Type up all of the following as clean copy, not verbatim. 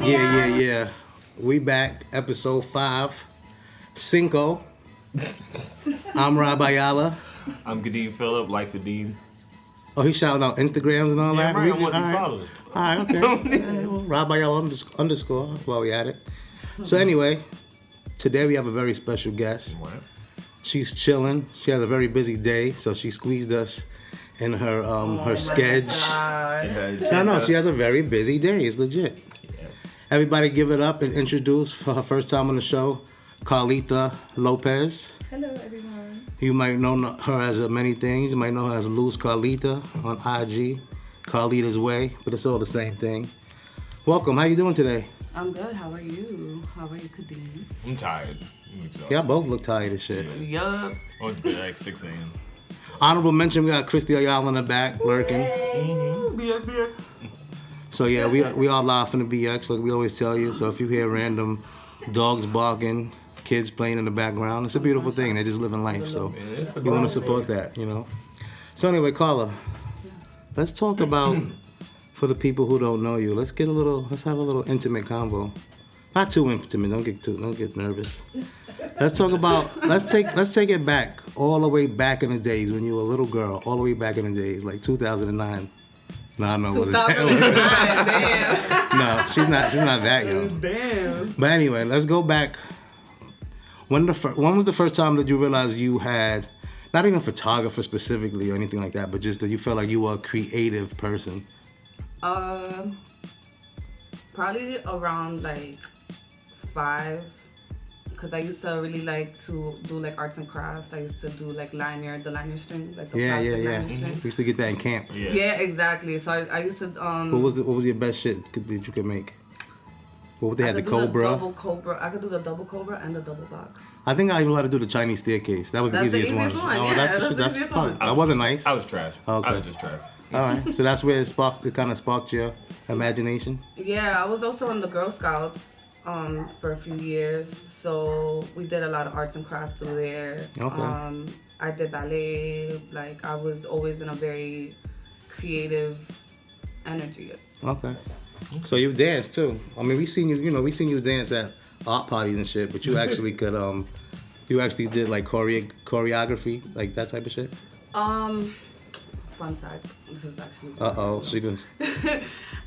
Yeah. We back, episode 5. Cinco. I'm Rob AYALA. I'm Kadeem PHILLIP, Life of Dean. Oh, he's shouting out Instagrams and all that? Right, I want these followers. All right, okay. Yeah, well, Rob AYALA underscore. That's why we at it. So anyway, today we have a very special guest. What? She's chilling. She has a very busy day, so she squeezed us in her her schedule. I know she has a very busy day. It's legit. Yeah. Everybody give it up and introduce for her first time on the show, Carlita Lopez. Hello, everyone. You might know her as many things. You might know her as Luz Carlita on IG, Carlita's Way, but it's all the same thing. Welcome. How you doing today? I'm good. How are you? How are you, Kadeem? I'm tired. Y'all both look tired as shit. Yup. I went to bed at like 6 a.m. Honorable mention, we got Christy AYALA in the back, lurking. BX. So yeah, we all live from the BX, like we always tell you. So if you hear random dogs barking, kids playing in the background, it's a beautiful thing. They're just living life. So you want to support that, you know. So anyway, Carla, let's talk about, for the people who don't know you, let's have a little intimate convo. Not too intimate. Don't get nervous. Let's talk about. Let's take it back all the way back in the days when you were a little girl. All the way back in the days, like 2009. No, I know what it is. 2009, damn. No, she's not that young. Damn. But anyway, let's go back. When was the first time that you realized you had, not even a photographer specifically or anything like that, but just that you felt like you were a creative person? Probably around like 5, because I used to really like to do like arts and crafts. I used to do like the lanyard string, like the plastic lanyard string. We used to get that in camp. Yeah, exactly. So I used to. What was your best shit that you could make? What would they have? The Cobra? Double Cobra. I could do the double Cobra and the double box. I think I knew how to do the Chinese staircase. That was the easiest one. Oh, that's fun. That wasn't nice. I was trash. Okay. I was just trash. All right. So that's where it kind of sparked your imagination? Yeah, I was also in the Girl Scouts for a few years. So we did a lot of arts and crafts through there. Okay. I did ballet. Like, I was always in a very creative energy. Okay. So you dance too. I mean, we seen you dance at art parties and shit, but you actually could you actually did like choreography, like that type of shit? Fun fact, this is actually she did.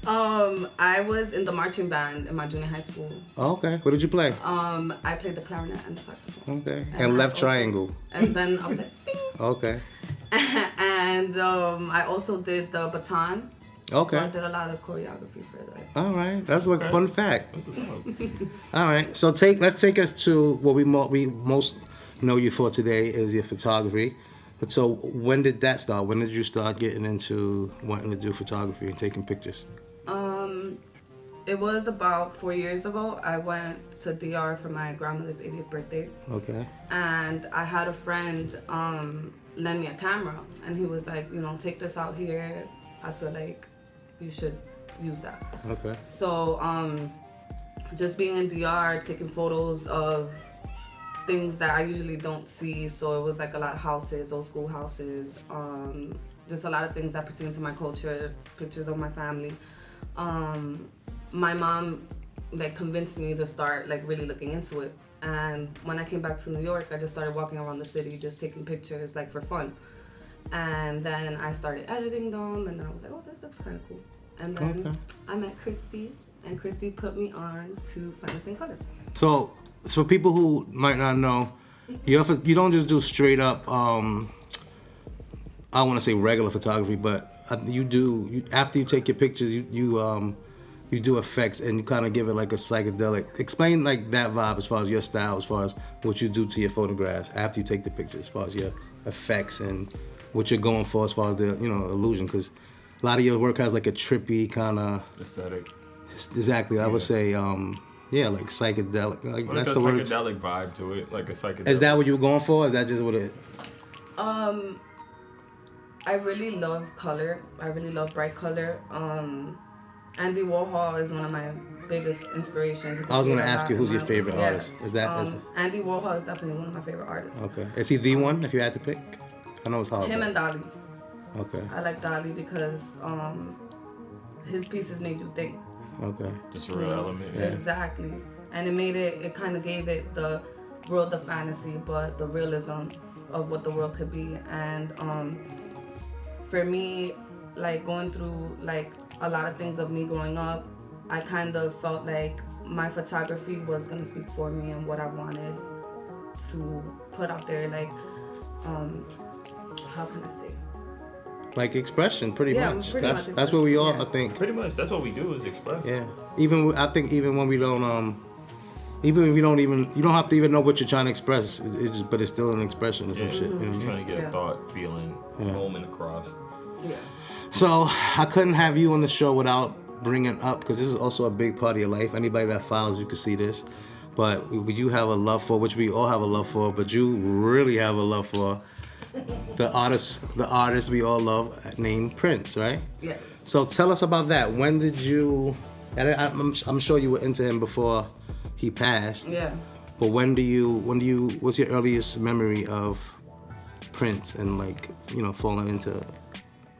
I was in the marching band in my junior high school. Oh, okay. What did you play? I played the clarinet and the saxophone. Okay. And left triangle. And then I was like, ding. Okay. And I also did the baton. Okay. So I did a lot of choreography for that. All right. That's like a fun fact. All right. So let's take us to what we most know you for today is your photography. But so when did that start? When did you start getting into wanting to do photography and taking pictures? It was about 4 years ago. I went to DR for my grandmother's 80th birthday. Okay. And I had a friend lend me a camera, and he was like, take this out here. I feel like you should use that. Okay. So just being in DR, taking photos of things that I usually don't see. So it was like a lot of houses, old school houses, just a lot of things that pertain to my culture, pictures of my family. My mom like convinced me to start like really looking into it. And when I came back to New York, I just started walking around the city, just taking pictures like for fun. And then I started editing them, and then I was like, oh, this looks kind of cool. And then I met Christy, and Christy put me on to Finest in Color. So for people who might not know, you don't just do straight up, I don't want to say regular photography, but you after you take your pictures, you do effects and you kind of give it like a psychedelic. Explain like that vibe as far as your style, as far as what you do to your photographs after you take the picture, as far as your effects and what you're going for as far as the illusion, because a lot of your work has like a trippy kind of aesthetic. Exactly, I would say like psychedelic. Like well, that's the word. Psychedelic vibe to it, like a psychedelic. Is that what you were going for? Or is that just what it? I really love color. I really love bright color. Andy Warhol is one of my biggest inspirations. I was going to ask you who's your favorite artist. Is that Andy Warhol is definitely one of my favorite artists. Okay. Is he the one if you had to pick? I know it's hard. Him and Dali. Okay. I like Dali because his pieces made you think. Okay. The surreal element. Yeah. Exactly. And it kind of gave it the world of fantasy, but the realism of what the world could be. And for me, like going through like a lot of things of me growing up, I kind of felt like my photography was gonna speak for me and what I wanted to put out there. Like, how can I say? Like expression, pretty Yeah, much. pretty That's much that's what we all, expression, I think. Pretty much, that's what we do is express. Yeah. I think even when we don't even if you don't have to even know what you're trying to express. But it's still an expression or some shit. You know what I You're mean? trying to get a thought, feeling, moment across. Yeah. So I couldn't have you on the show without bringing up, because this is also a big part of your life. Anybody that follows you can see this. But you have a love for, which we all have a love for, but you really have a love for the artist we all love named Prince, right? Yes. So tell us about that. When did you? And I'm sure you were into him before he passed. Yeah. But when do you? What's your earliest memory of Prince and like falling into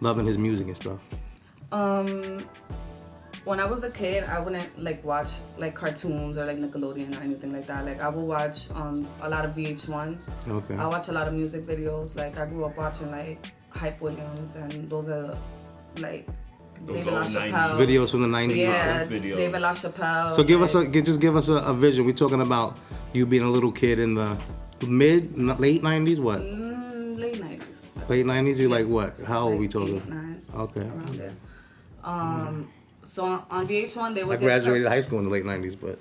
loving his music and stuff? When I was a kid, I wouldn't like watch like cartoons or like Nickelodeon or anything like that. Like I would watch a lot of VH1. Okay. I watch a lot of music videos. Like I grew up watching like Hype Williams, and those are like Those David old LaChapelle. Videos from the 90s. Yeah, videos. David LaChapelle. So give us a vision. We're talking about you being a little kid in the late 90s. What? Late 90s. Late 90s. You like what? How old are we talking? 8, 9, Okay. around there. So on VH1 they would I graduated high school in the late 90s, but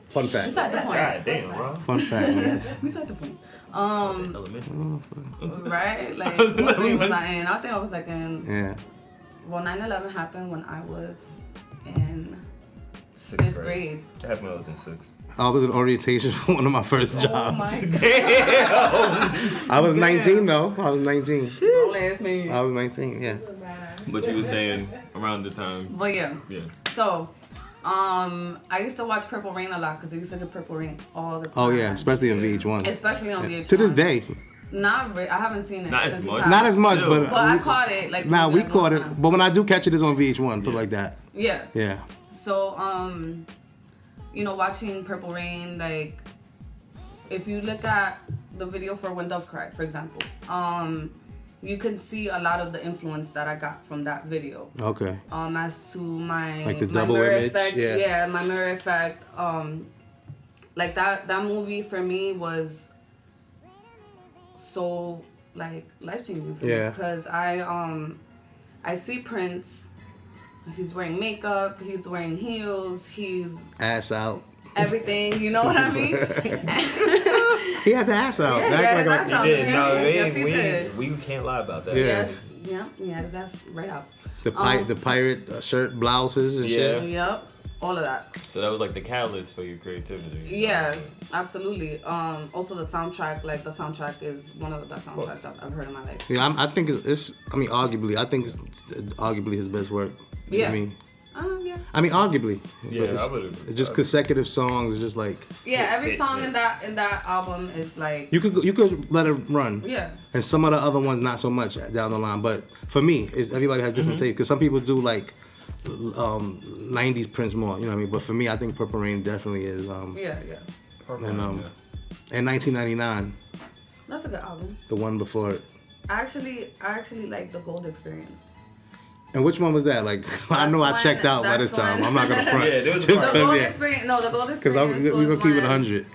fun fact. Beside the point. God damn, bro. Fun fact. Man. Beside the point. Elementary. Right? Like what grade was I in? I think I was like in. Yeah. Well, 9/11 happened when I was in Sixth 5th grade. It happened when I was in 6th. I was in orientation for one of my first Oh jobs. my God. I was 19 though. I was 19. Don't ask me. I was 19. Yeah. But you were saying around the time. But yeah. Yeah. So, I used to watch Purple Rain a lot because they used to get Purple Rain all the time. Oh yeah, especially in VH1. Especially on VH1. To this day. I haven't seen it. Not as since he much. passed. Not as much, Still. but But I caught it. Like we all caught the it. time. But when I do catch it, it's on VH1. Put it like that. Yeah. Yeah. So, watching Purple Rain, like, if you look at the video for When Doves Cry, for example, you can see a lot of the influence that I got from that video. Okay. As to my Like the my double mirror image, effect, yeah. my mirror effect. Like that movie for me was so like life changing for me because I see Prince. He's wearing makeup. He's wearing heels. He's Ass out. everything. You know what I mean? He had the ass out. Yeah, Act yeah, like that's a- how- He did. No, Yes, he did. we can't lie about that. Yeah. Yes. Yep. Yeah. That's right out. the pirate shirt, blouses and shit. Yep. All of that. So that was like the catalyst for your creativity. Yeah, absolutely. Also the soundtrack, like the soundtrack is one of the best soundtracks I've heard in my life. Yeah, I think it's. I mean, arguably, I think it's arguably his best work. Yeah. Yeah. Yeah. I mean, arguably. Yeah, But it's- I would agree. Just consecutive songs, it's just like Yeah, every song in that album is like you could let it run. yeah. And some of the other ones not so much down the line. But for me, everybody has different taste. Because some people do like 90s Prince more. You know what I mean? But for me, I think Purple Rain definitely is. Yeah. And 1999, That's a good album. the one before it. I actually like the Gold Experience. And which one was that? Like, I know I That's checked when- out by that's this time. when- I'm not gonna front. Yeah, there was Just a The part- Gold yeah. Experience. No, the Gold Because Experience. we're gonna keep it when- 100.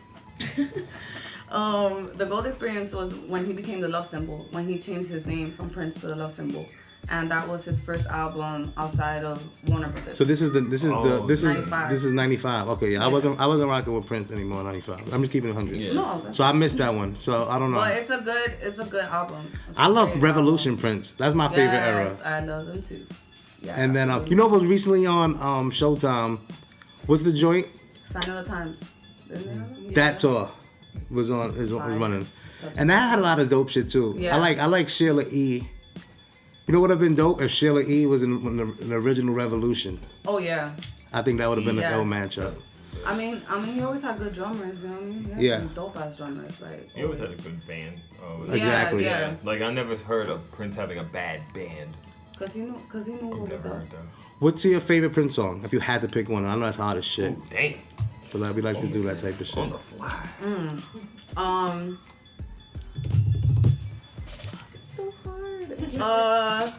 The Gold Experience was when he became the Love Symbol, when he changed his name from Prince to the Love Symbol, and that was his first album outside of Warner Brothers. So this is 95. 95. Okay, yeah. I wasn't rocking with Prince anymore in 95. I'm just keeping it 100. Yeah. No, So I missed that one. So I don't know. but it's a good album. It's I a love great Revolution Prince. That's my album. favorite Yes, era. I love them too. Yeah, And then absolutely. you know what was recently on Showtime? What's the joint? Sign of the Times. Yeah. That tour was is Fire. running, Such and that had a lot of dope shit too. Yeah. I like Sheila E. You know what would have been dope if Sheila E. was in the original Revolution. Oh yeah. I think that would have been Yes. an L matchup. I mean, he always had good drummers. You know what I mean? He had Yeah. some dope ass drummers. Like He always had a good band. Always. Exactly. Yeah. Like I never heard of Prince having a bad band. Cause he knew what was up. What's your favorite Prince song? If you had to pick one, I know that's hard as shit. Ooh, damn. But like, we like to do that type of shit. On the fly. It's so hard.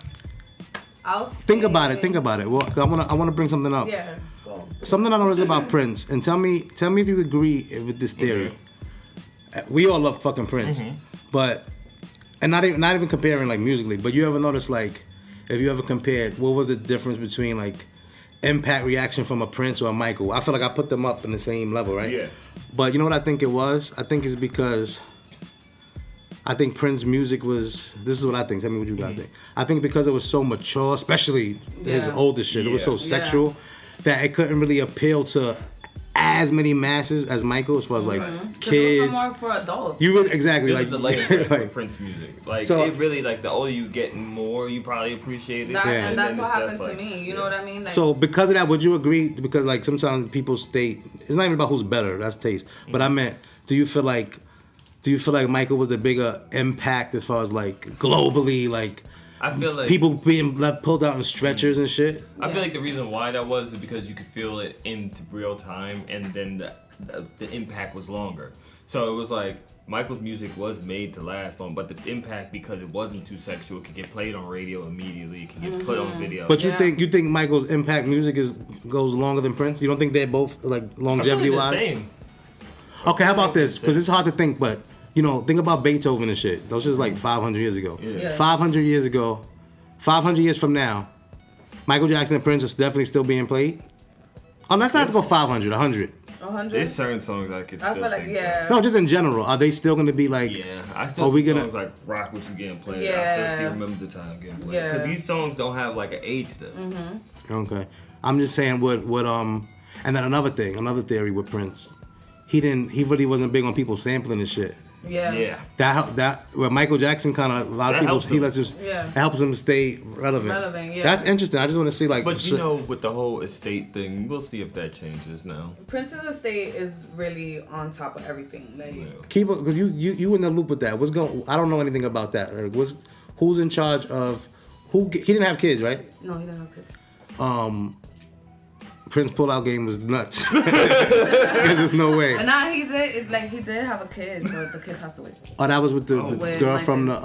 I'll Think about it. Well, I wanna bring something up. Yeah. Go. Something I noticed about Prince, and tell me if you agree with this theory. We all love fucking Prince, but and not even comparing like musically, but you ever notice like if you ever compared what was the difference between like impact reaction from a Prince or a Michael? I feel like I put them up in the same level, right? Yeah. But you know what I think it was? I think it's because I think Prince's music was. This is what I think. Tell me what you guys think. I think because it was so mature, especially his older shit, it was so sexual that it couldn't really appeal to as many masses as Michael, as far as like kids. It was more for adults. You really exactly Like like the latest like, Prince music. Like So- it really like the older you get, more you probably appreciate it. And that's then what it's happened just to like- me. You know what I mean? Like, So because of that, would you agree? Because like sometimes people state it's not even about who's better. That's taste. But I meant, do you feel like Michael was the bigger impact as far as like globally, like I feel like people being left pulled out in stretchers and shit? I feel like the reason why that was is because you could feel it in real time, and then the impact was longer. So it was like Michael's music was made to last long, but the impact, because it wasn't too sexual, it could get played on radio immediately, it can get put on video. But you think Michael's impact music goes longer than Prince? You don't think they're both like longevity wise? Same. Okay, how about this? Because it's hard to think, but you know, think about Beethoven and shit. Those shit's like 500 years ago. Yeah. 500 years ago, 500 years from now, Michael Jackson and Prince is definitely still being played. Oh, let's not go 500, 100. 100. There's certain songs I could still I feel like think so. No, just in general. Are they still going to be like... Yeah, I still Are we see gonna- songs like Rock What You Getting Played. I Yeah. still see Remember the Time getting played. Yeah. Because these songs don't have like an age to them. Okay. I'm just saying what and then another theory with Prince. He really wasn't big on people sampling and shit. Yeah. That well, Michael Jackson kind of a lot of That people helps he him. lets us Yeah. helps him to stay relevant. Yeah. That's interesting. I just want to see like. But you know, with the whole estate thing, we'll see if that changes now. Prince's estate is really on top of everything. Like, Keep it, cause you in the loop with that. What's going? I don't know anything about that. Like, who's in charge of who? He didn't have kids, right? no, he doesn't have kids. Prince pull-out game was nuts. There's just no way. And now he did have a kid, but the kid passed away. Oh, that was with the With girl Mike from Davis.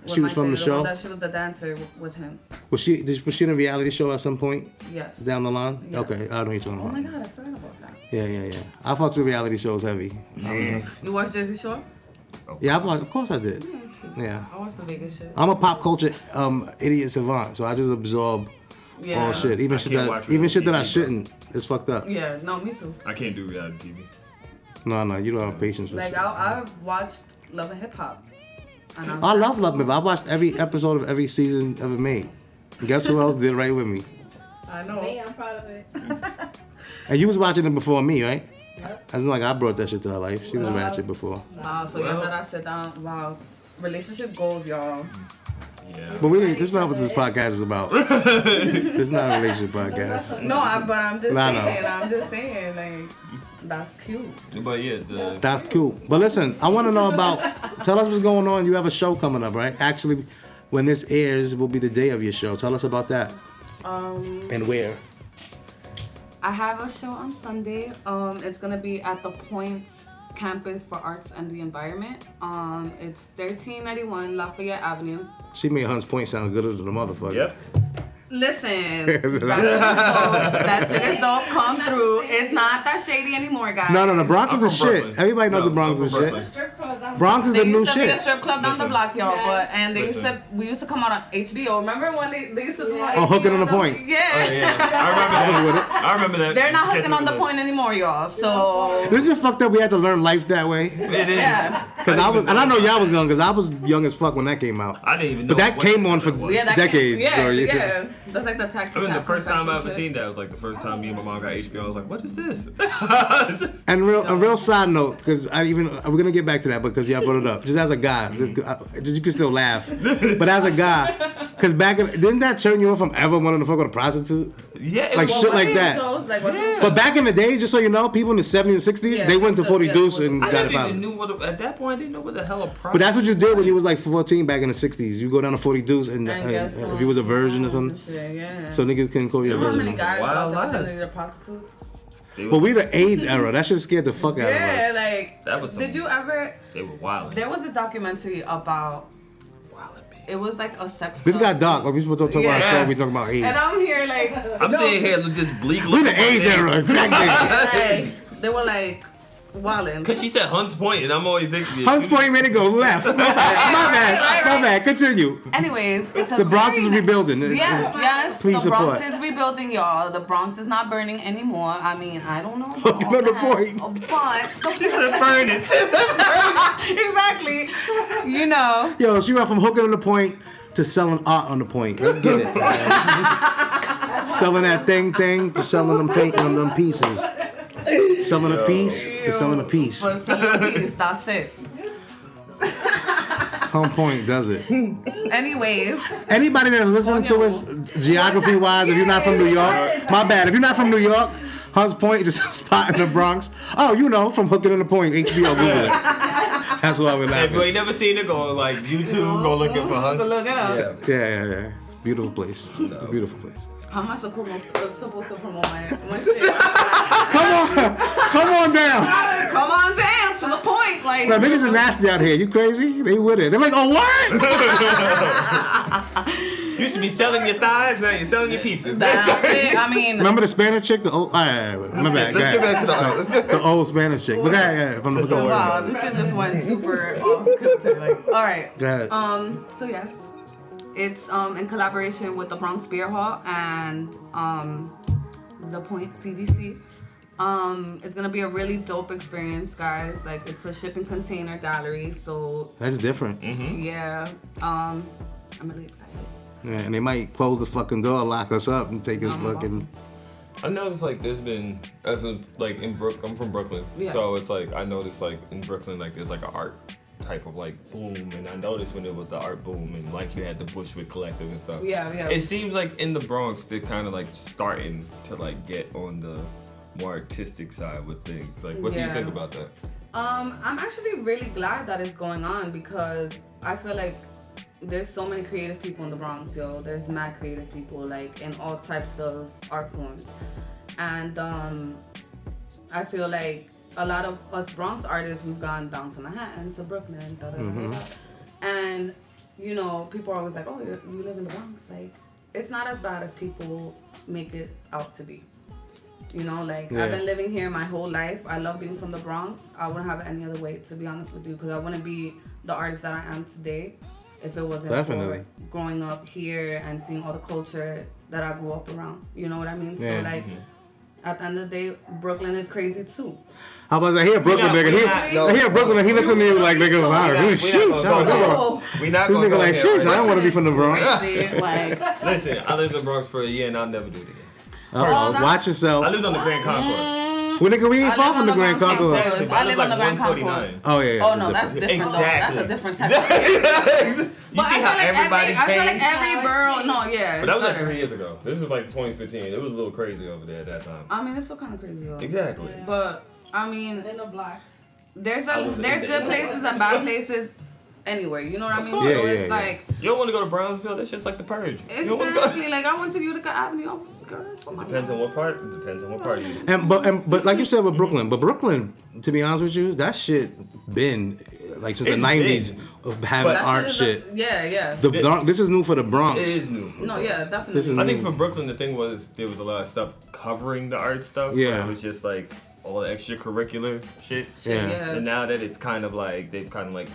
the she was from the show. She was the dancer with him. Was she in a reality show at some point Yes. down the line? Yes. Okay, I know what you're talking Oh about. my god, I forgot about that. Yeah. I fucked with reality shows heavy. You watched Jersey Shore? Yeah, of course I did. Yeah, it's cute. Yeah. I watched the Vegas shit. I'm a pop culture idiot savant, so I just absorb all shit, even shit can't watch that I TV, shouldn't. It's fucked up. Yeah, no, me too. I can't do reality TV. No, you don't have patience for Like shit. I've watched Love and Hip Hop. I love Love Me. I watched every episode of every season ever made. And guess who else did right with me? I know. Me, I'm proud of it. And you was watching it before me, right? It's not like I brought that shit to her life. She was ratchet before. Wow, so y'all thought I sit down. Wow. Relationship goals, y'all. Yeah. But this is not what this podcast is about. This is not a relationship podcast. No, but I'm just Nah, no. saying. I'm just saying, like, that's cute. But yeah, That's cool. But listen, I want to know tell us what's going on. You have a show coming up, right? Actually, when this airs, will be the day of your show. Tell us about that. And where? I have a show on Sunday. It's gonna be at the Point Campus for Arts and the Environment. It's 1391 Lafayette Avenue. She made Hunts Point sound gooder than the motherfucker. Yep. Listen, that shit is dope. Come through. It's not that shady anymore, guys. No, the Bronx is I'm the from shit. Brooklyn. Everybody knows No, the Bronx I'm is from the Brooklyn. shit. Strip clubs. Bronx is They the new used to be a shit. strip club down the Listen. block, y'all, Yes. and we used to come out on HBO. Remember when they used to do on Oh, Hooking on the HBO? Point. Yeah. Oh, yeah. I remember that. I remember that. They're not hooking Catching on the the- point anymore, y'all. So This is fucked up. We had to learn life that way. It is. yeah. Cause I know y'all was young, cause I was young as fuck when that came out. I didn't even know. But that what came on that for was. Yeah, that decades. Yeah, so you yeah. That's like the taxi. I mean, the cab first time I confession ever shit. seen that was like the first time me and my mom got HBO. I was like, "What is this?" And a real side note, because we're gonna get back to that, because because y'all brought it up. Just as a guy, you can still laugh. But as a guy, because didn't that turn you on from ever wanting to fuck with a prostitute? Yeah, like shit like that. But back in the day, just so you know, people in the 70s and 60s, they went to 40 Deuce and got it. I never even knew at that point. I didn't know what the hell a prostitute. But that's what you did when you was like 14 back in the 60s. You go down to 40 Deuce and if you was a virgin or something. So niggas couldn't call you a virgin. How many guys are prostitutes? But we the AIDS era. That shit scared the fuck out of us. Yeah, like that was. Did you ever? They were wild. There was a documentary about. It was like a sex club. This got dark. Are we supposed to talk about a show? We talking about AIDS. And I'm here like. I'm sitting here with this bleak. We the AIDS era. They were like. Wildin'. Because she said Hunts Point, and I'm always thinking. Hunts Point made it go left. My bad. Continue. Anyways, it's a the Bronx is rebuilding. Yes. Please the support. Bronx is rebuilding, y'all. The Bronx is not burning anymore. I mean, I don't know. Another point. But she said burn it. Exactly. You know. Yo, she went from hooking on the point to selling art on the point. Let's get it. Selling that thing to selling them paint on them pieces. Selling a piece to selling a piece. But selling a piece, that's it. On point does it. Anyways. Anybody that's listening to us, geography-wise, if you're not from New York, my bad. If you're not from New York, Hunts Point is just a spot in the Bronx. Oh, you know, from Hooking on the Point, HBO, Google it. That's why we're laughing. If you ain't never seen it, go like YouTube, go looking for Hunt. Go look it up. Yeah. Beautiful place. No. Beautiful place. How am I supposed to promote my shit? Come on down. Come on down to the point. Like now, niggas is nasty out here. You crazy? They with it. They're like, oh, what? You used to be selling your thighs, now you're selling your pieces. That's it. I mean, remember the Spanish chick? The old. My bad. Let's get back to the art. Let's get the old Spanish chick. But wow, this shit just went super off kilter. Like, all right. Go ahead. So yes. It's in collaboration with the Bronx Beer Hall and the Point CDC. It's gonna be a really dope experience, guys. Like it's a shipping container gallery, so that's different. Mm-hmm. Yeah. I'm really excited. Yeah, and they might close the fucking door, lock us up, and take us fucking. I noticed like there's been I'm from Brooklyn, so it's like I noticed like in Brooklyn like there's like an art type of like boom, and I noticed when it was the art boom and like you had the Bushwick Collective and stuff. Yeah. It seems like in the Bronx they're kind of like starting to like get on the more artistic side with things. Like, what do you think about that? I'm actually really glad that it's going on because I feel like there's so many creative people in the Bronx, yo. There's mad creative people like in all types of art forms, and I feel like a lot of us Bronx artists, we've gone down to Manhattan, to Brooklyn, and you know, people are always like, oh, you live in the Bronx. Like, it's not as bad as people make it out to be. You know, like, I've been living here my whole life. I love being from the Bronx. I wouldn't have it any other way, to be honest with you, because I wouldn't be the artist that I am today if it wasn't for growing up here and seeing all the culture that I grew up around. You know what I mean? So, like, at the end of the day, Brooklyn is crazy too. How about I hear Brooklyn, nigga? I hear Brooklyn, and he listen to you like, nigga, we not going to like, sheesh, I don't want to be from the Bronx. Listen, I lived in the Bronx for a year, and I'll never do it again. Watch yourself. I lived on the Grand Concourse. Well, nigga, we ain't far from the Grand Concourse. I live on the Grand Concourse. Oh, yeah. Oh, no, that's different, though. That's a different type of You see how everybody's changed? I feel like every borough, But that was like 3 years ago. This was like 2015. It was a little crazy over there at that time. I mean, it's still kind of crazy, though. Exactly. Yeah. But, I mean, in the blocks. There's good places and bad places anywhere. You know what I mean? Yeah, so it's like... You don't want to go to Brownsville? That shit's like the Purge. Exactly. Like, I went to Utica Avenue. I was scared for my Depends on what part. Depends on what part you But like you said with Brooklyn, to be honest with you, that shit been like since the 90s of having art shit. Yeah. This is new for the Bronx. It is new. No, yeah, definitely. I think for Brooklyn, the thing was there was a lot of stuff covering the art stuff. Yeah. It was just like all the extracurricular shit. Yeah. And now that it's kind of like they've kind of like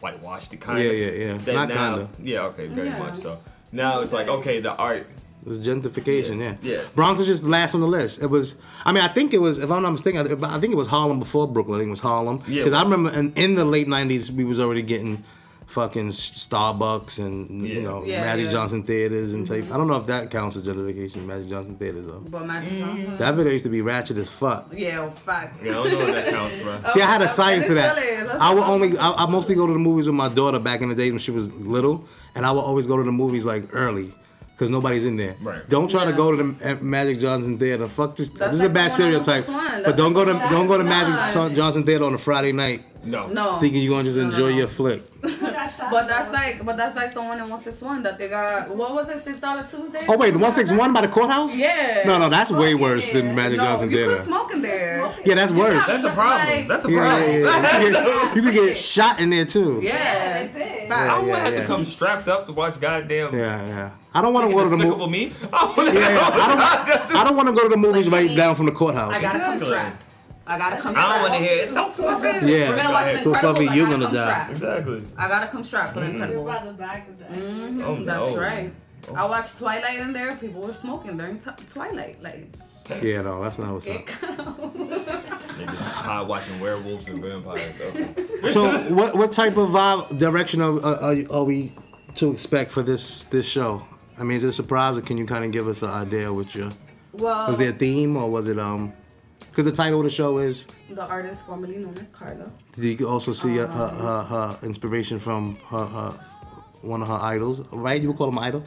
whitewashed it kind of. Yeah. Then Not now, kind of. Yeah, okay, very much so. Now it's like, okay, the art. It was gentrification, yeah. Bronx was just last on the list. It was, I think it was, if I'm not mistaken, I think it was Harlem before Brooklyn. I think it was Harlem. Yeah. Because I remember in the late 90s, we was already getting fucking Starbucks and you know Magic Johnson Theaters and type. I don't know if that counts as gentrification, Magic Johnson Theaters though. But Magic Johnson. That video used to be ratchet as fuck. Yeah, facts. Yeah, I don't know if that counts, bro. See, I had a science to that. Is. I mostly go to the movies with my daughter back in the day when she was little, and I would always go to the movies like early. Because nobody's in there. Right. Don't try to go to the Magic Johnson Theater. Fuck this. This is a bad stereotype. But That's don't go like to Magic Johnson Theater on a Friday night. No. Thinking you're gonna just enjoy your flick. But that's like the one in 161 that they got. What was it? $6 Tuesday. Oh wait, the 161 by the courthouse? Yeah. No, that's way worse than Magic Johnson you Theater. put smoke in there. Yeah, that's worse. That's a problem. That's a Yeah, problem. yeah. You could get shot in there too. Yeah. I would have to come strapped up to watch goddamn. Yeah. I don't want to go to the Despicable movie. Me. I don't want to go to the movies right down from the courthouse. I gotta come strapped. I don't want to hear it. It's so fluffy. Yeah. We're gonna watch So The fluffy, Incredibles. you're I gotta gonna come die. strapped. Exactly. I gotta come strapped for The Incredibles. Oh, That's no. right. I watched Twilight in there. People were smoking during Twilight. Like, Yeah, no, that's not what's up. Niggas is high watching werewolves and vampires. Okay. So, what type of direction are we to expect for this show? I mean, is it a surprise, or can you kind of give us an idea what your? well, Was there a theme, or was it Because the title of the show is. the artist formerly known as Carla. You can also see her inspiration from her one of her idols, right? You would call him idol,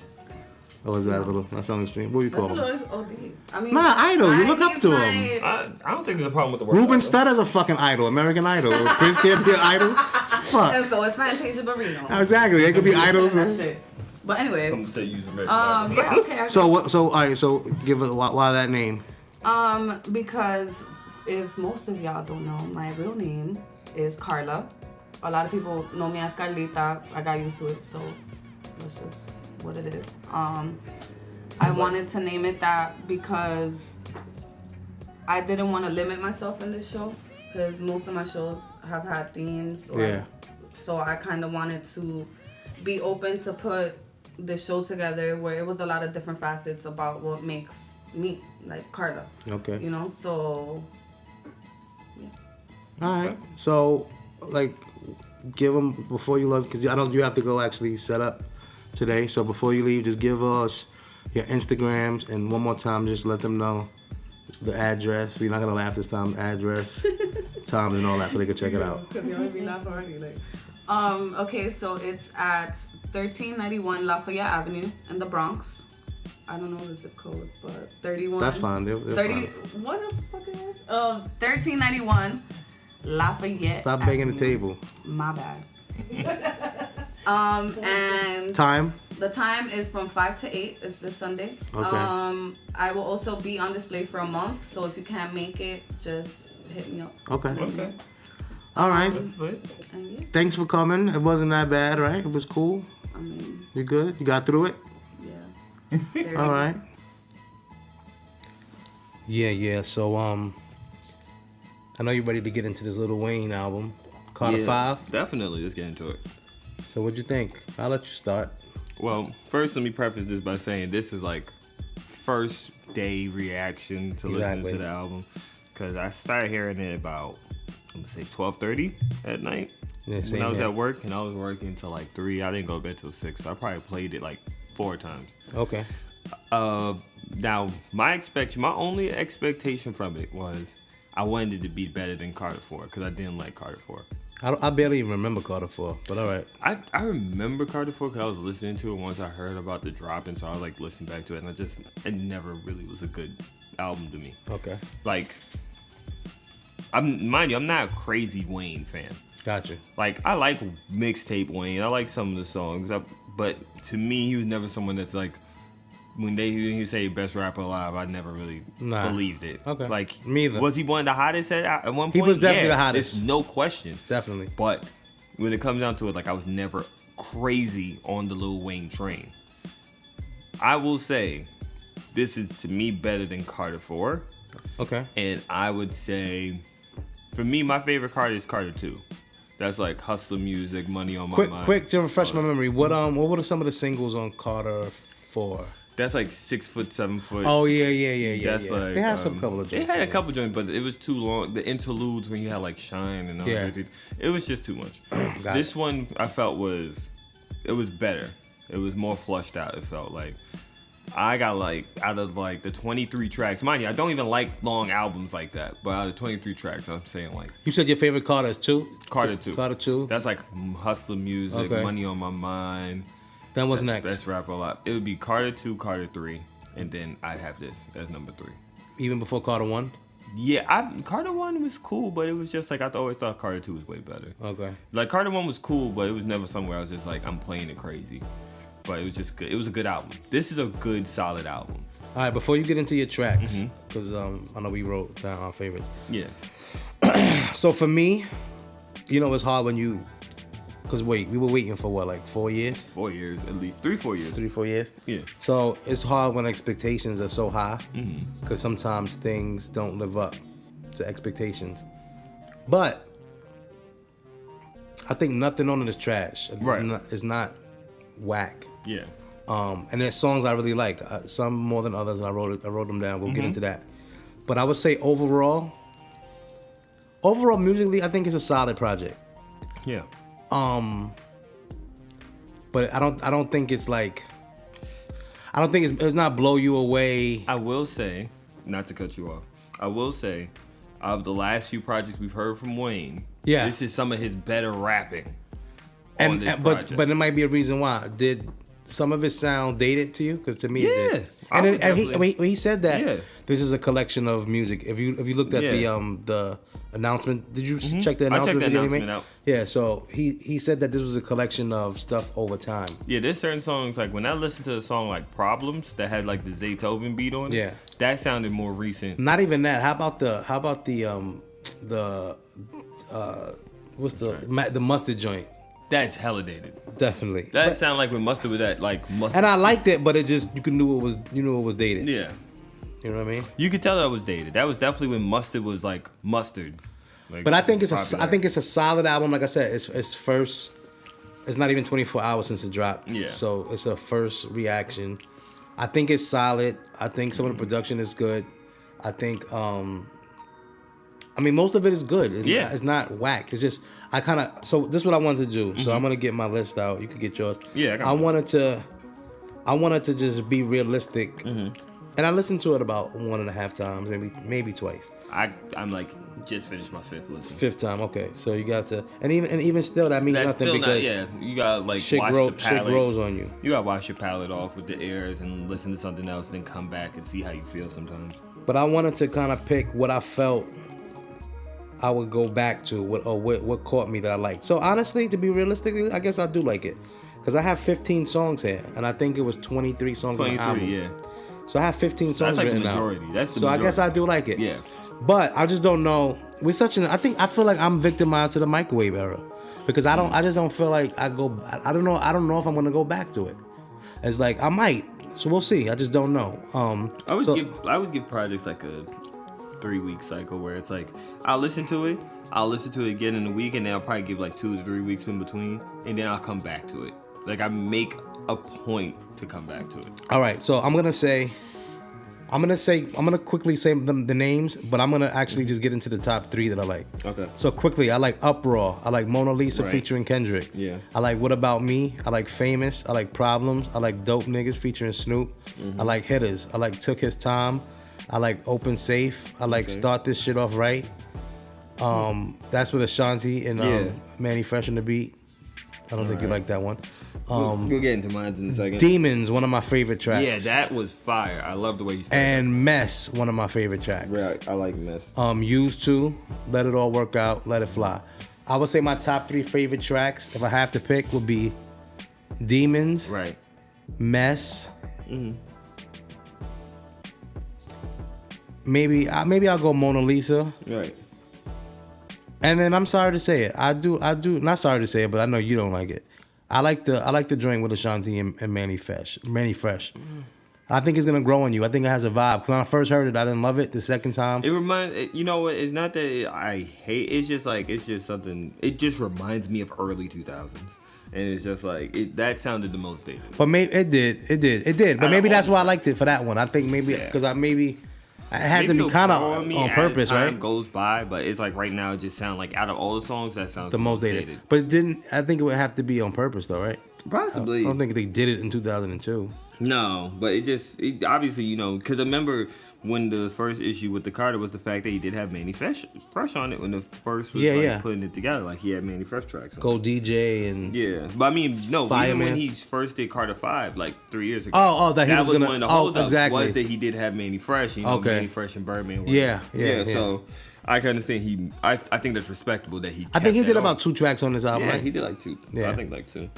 or was that a little? That sounds extreme. What do you call That's him? a little OD. I mean, Nah, idol. You look up he's to my- him. I don't think there's a problem with the word. Ruben idol. Studder's a fucking idol, American Idol. Prince can't be an idol. Fuck. And so it's Fantasia Barrino. Exactly. They could be idols. That shit. But anyway, I'm gonna say use American Idol. yeah, okay. So what? So all right. So give us why that name? Because if most of y'all don't know, my real name is Carla. A lot of people know me as Carlita. I got used to it, so that's just what it is. I wanted to name it that because I didn't want to limit myself in this show, because most of my shows have had themes. So I kind of wanted to be open to put the show together where it was a lot of different facets about what makes me like Carla. Okay. You know, so yeah. All right. So like, give them before you leave, because I know you have to go actually set up today. So before you leave, just give us your Instagrams, and one more time, just let them know the address. We're not gonna laugh this time. Address, times, and all that, so they can check it out. Okay, so it's at 1391 Lafayette Avenue in the Bronx. I don't know the zip code, but 31. That's fine. They're 30. fine. What the fuck is this? 1391 Lafayette. Stop banging the Avenue. table. My bad. And Time. the time is from 5 to 8. It's this Sunday. Okay. I will also be on display for a month, so if you can't make it, just hit me up. Okay. Okay. All right. That's lit. And yeah, Thanks for coming. It wasn't that bad, right? It was cool. I mean, You good? You got through it? yeah. All right. Yeah. So I know you're ready to get into this Lil Wayne album, Carter 5. Definitely. Let's get into it. So what'd you think? I'll let you start. Well, first let me preface this by saying this is like first day reaction to listening to the album, because I started hearing it about, I'm gonna say 12:30 at night Yeah, when I was at work, and I was working till like 3. I didn't go to bed till 6, so I probably played it like 4 times. Okay. Now my only expectation from it was I wanted it to be better than Carter 4, because I didn't like Carter 4. I barely even remember Carter 4, but all right. I remember Carter 4 because I was listening to it once I heard about the drop, and so I like listened back to it, and it never really was a good album to me. Okay. Like, I'm not a crazy Wayne fan. Gotcha. Like, I like mixtape Wayne. I like some of the songs, but to me, he was never someone that's like, when you say best rapper alive, I never really believed it. Okay. Like, me either. Was he one of the hottest at one point? He was definitely Yeah, the hottest. There's no question. Definitely. But when it comes down to it, like, I was never crazy on the Lil Wayne train. I will say, this is to me better than Carter 4. Okay. And I would say, for me, my favorite Carter is Carter 2. That's like hustler music, money on my mind. Quick to refresh my memory. What were some of the singles on Carter 4? That's like 6 foot, 7 foot. Oh yeah. That's like they had some couple of joints. They had a couple joints, but it was too long. The interludes when you had like Shine and all that, it was just too much. This one I felt was better. It was more flushed out. It felt like I got like out of like the 23 tracks. Mind you, I don't even like long albums like that. But out of 23 tracks, I'm saying like. You said your favorite Carter is 2? Carter 2. Carter 2. That's like hustler music, Money on My Mind. Then what's next? Best rapper alive. It would be Carter 2, Carter 3, and then I'd have this as number 3. Even before Carter 1? Yeah, Carter 1 was cool, but it was just like I always thought Carter 2 was way better. Okay. Like Carter 1 was cool, but it was never somewhere I was just like I'm playing it crazy. But it was just good. It was a good album. This is a good, solid album. All right, before you get into your tracks, because I know we wrote down our favorites. Yeah. So for me, you know, it's hard when you, because we were waiting for what, like 4 years? 4 years, at least 3-4 years. 3-4 years? Yeah. So it's hard when expectations are so high, because sometimes things don't live up to expectations. But I think nothing on it is trash. It's not whack. Yeah. And there's songs I really like. Some more than others. I wrote them down. We'll get into that. But I would say overall musically, I think it's a solid project. Yeah. But I don't think it's like. I don't think it's not blow you away. I will say, not to cut you off. I will say, of the last few projects we've heard from Wayne, this is some of his better rapping. But it might be a reason why. Did some of it sound dated to you? Because to me, it did. And he said that this is a collection of music. If you looked at the announcement, did you check the announcement? I checked the announcement out. Yeah, so he said that this was a collection of stuff over time. Yeah, there's certain songs like when I listened to a song like Problems that had like the Zaytoven beat on it. Yeah, that sounded more recent. Not even that. How about the what's the Mustard joint? That's hella dated. Definitely. That sounded like when Mustard was at like Mustard. And I liked it, but it just you knew it was dated. Yeah. You know what I mean? You could tell that was dated. That was definitely when Mustard was like Mustard. Like, but I think it's a solid album. Like I said, it's first. It's not even 24 hours since it dropped. Yeah. So it's a first reaction. I think it's solid. I think some of the production is good. I think most of it is good. It's not whack. It's just so this is what I wanted to do. So I'm gonna get my list out. You can get yours. Yeah. I wanted to just be realistic. And I listened to it about 1.5 times, maybe twice. I'm like just finished my fifth listen. Fifth time, okay. So you got to, and even still that means nothing because you gotta like shit watch the palate. Shit grows on you. You gotta wash your palate off with the ears and listen to something else, then come back and see how you feel sometimes. But I wanted to kind of pick what I felt I would go back to, what caught me that I liked. So honestly, to be realistic, I guess I do like it because I have 15 songs here, and I think it was 23 songs on the album. Yeah. So I have 15 songs that's like written the majority. out. That's the so majority. I guess I do like it. Yeah. But I just don't know. I feel like I'm victimized to the microwave era because I just don't feel like I don't know if I'm gonna go back to it. It's like I might. So we'll see. I just don't know. I would give projects like a 3-week cycle where it's like I'll listen to it again in a week, and then I'll probably give like 2 to 3 weeks in between, and then I'll come back to it. Like I make a point to come back to it. All right, so I'm gonna quickly say the names, but I'm gonna actually just get into the top 3 that I like. Okay. So quickly, I like Uproar. I like Mona Lisa featuring Kendrick. Yeah. I like What About Me. I like Famous. I like Problems. I like Dope Niggas featuring Snoop. I like Hitters. I like Took His Time. I like Open Safe. I like Start This Shit Off Right. That's with Ashanti and Manny Fresh on the beat. I don't think you like that one. We'll get into mine in a second. Demons, one of my favorite tracks. Yeah, that was fire. I love the way you started. And Mess, one of my favorite tracks. Right, I like Mess. Used To, Let It All Work Out, Let It Fly. I would say my top 3 favorite tracks, if I have to pick, would be Demons, right, Mess. Maybe I'll go Mona Lisa. Right. And then I'm sorry to say it. I do not sorry to say it, but I know you don't like it. I like the joint with Ashanti and Manny Fresh. I think it's gonna grow on you. I think it has a vibe. When I first heard it, I didn't love it. The second time, it reminds you know what? It's not that I hate. It's just something. It just reminds me of early 2000s. And it's just like that sounded the most dated. But maybe it did. But maybe that's why I liked it for that one. I think maybe because I had to be kind of on purpose, right? Time goes by, but it's like right now it just sounds like out of all the songs that sounds the most dated. But I think it would have to be on purpose though, right? Possibly. I don't think they did it in 2002. No, but it obviously, because I remember when the first issue with the Carter was the fact that he did have Manny Fresh on it when the first was putting it together. Like he had Manny Fresh tracks on Go DJ and... Yeah. But I mean, no, Fireman. even when he first did Carter 5, like 3 years ago. That he was one gonna... of the holdups exactly. was that he did have Manny Fresh. Manny Fresh and Birdman were Yeah. So I can understand I think that's respectable that he I think he did about 2 tracks on this album, Yeah, right? he did like 2. Yeah. I think like 2.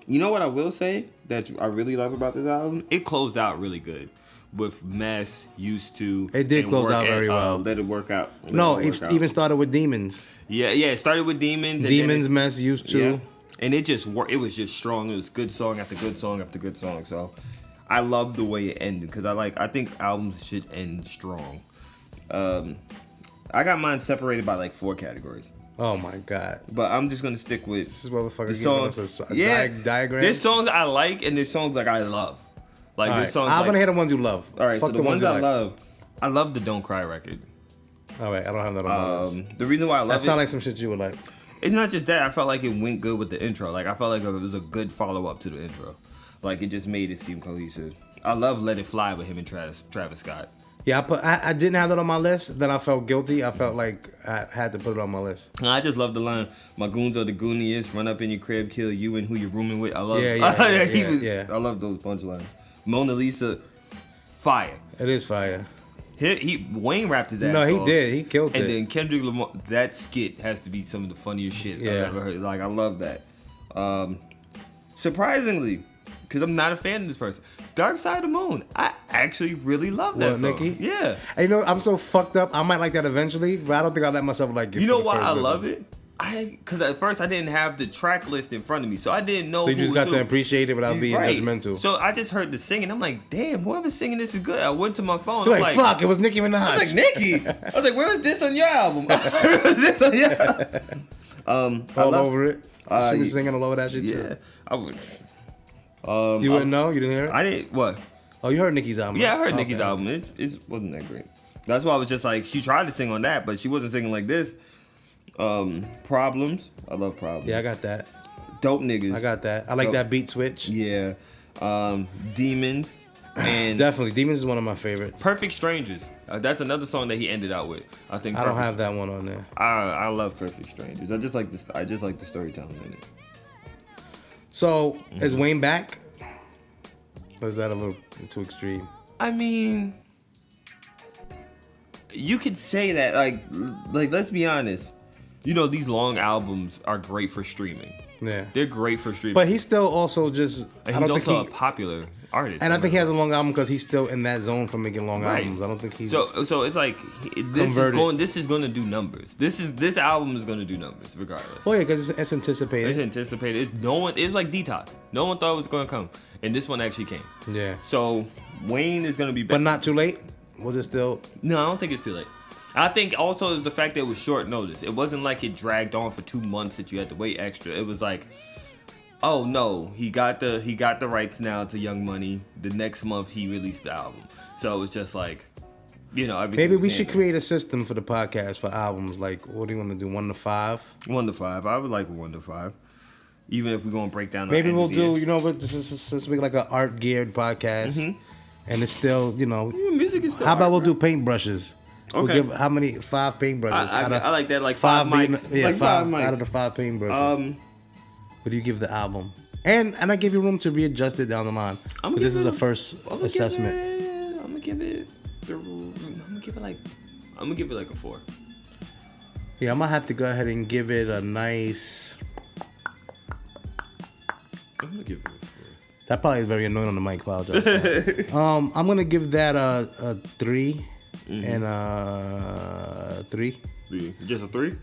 You know what I will say that I really love about this album? It closed out really good. With Mess, Used To. It did close out very well. Let It Work Out. It even started with Demons. Yeah, it started with Demons. Demons, Mess, Used To. Yeah. And it just worked. It was just strong. It was good song after good song after good song. So I love the way it ended because I think albums should end strong. I got mine separated by like 4 categories. Oh my God! But I'm just gonna stick with this motherfucker the songs. Diagram. There's songs I like and there's songs like I love. Like there's songs. I'm gonna hear the ones you love. All right, Fuck so the ones I love. I love the Don't Cry record. All right, I don't have that on my list. The reason why I love that sound like some shit you would like. It's not just that. I felt like it went good with the intro. Like I felt like it was a good follow up to the intro. Like it just made it seem cohesive. I love Let It Fly with him and Travis Scott. Yeah, I didn't have that on my list. Then I felt guilty. I felt like I had to put it on my list. I just love the line, "My goons are the gooniest. Run up in your crib, kill you and who you're rooming with." I love. I love those punchlines. Mona Lisa, fire. It is fire. Wayne rapped his ass off. No, he did. He killed it. And then Kendrick Lamar, that skit has to be some of the funniest shit I've ever heard. Like I love that. Surprisingly, because I'm not a fan of this person, Dark Side of the Moon. I actually really love that song. Nicki? Yeah. And I'm so fucked up. I might like that eventually, but I don't think I'll let myself like it. You know why I love it? Because at first I didn't have the track list in front of me, so I didn't know. So you just got to appreciate it without being judgmental. So I just heard the singing. I'm like, damn, whoever's singing this is good. I went to my phone. You're like, fuck, it was Nicki Minaj. I was like, Nicki. I was like, where was this on your album? Where was this on your album? All over it. She was singing all over that shit too. Yeah, I would. You wouldn't know? You didn't hear it? I didn't. What? Oh, you heard Nicki's album? Yeah, I heard Nicki's album. It wasn't that great. That's why I was just like, she tried to sing on that, but she wasn't singing like this. Problems. I love Problems. Yeah, I got that. Dope Niggas. I got that. I like that beat switch. Yeah. Demons. And definitely, Demons is one of my favorites. Perfect Strangers. That's another song that he ended out with. I think. I don't have that one on there. I love Perfect Strangers. I just like the storytelling in it. So is Wayne back? Or is that a little too extreme? I mean, you could say that. Like let's be honest. These long albums are great for streaming. Yeah, they're great for streaming. But he's still also just. And he's also a popular artist. And I think he has a long album because he's still in that zone for making long albums. I don't think he's. So it's like this is going to do numbers. This album is going to do numbers regardless. Oh yeah, because it's anticipated. It's anticipated. It's like Detox. No one thought it was going to come, and this one actually came. Yeah. So Wayne is going to be back. But not too late. Was it still? No, I don't think it's too late. I think also is the fact that it was short notice. It wasn't like it dragged on for 2 months that you had to wait extra. It was like, oh no, he got the rights now to Young Money. The next month he released the album. So it was just like, maybe we should create a system for the podcast for albums. Like, what do you want to do? 1 to 5? 1 to 5. I would like 1 to 5. Even if we're gonna break down. Maybe we'll do. But this is like an art geared podcast, and it's still music is still. How about we'll do paintbrushes? Okay. We'll give how many? 5 paintbrushes. I like that. Like 5 mics. Yeah, like 5 mics. Out of the 5 paintbrushes. What do you give the album? And I give you room to readjust it down the line. Because this is a first assessment. I'm gonna give it like a 4. Yeah, I might have to go ahead and give it a nice. I'm gonna give it a 4. That probably is very annoying on the mic. Apologize. I'm gonna give that a 3. And 3. Just a 3?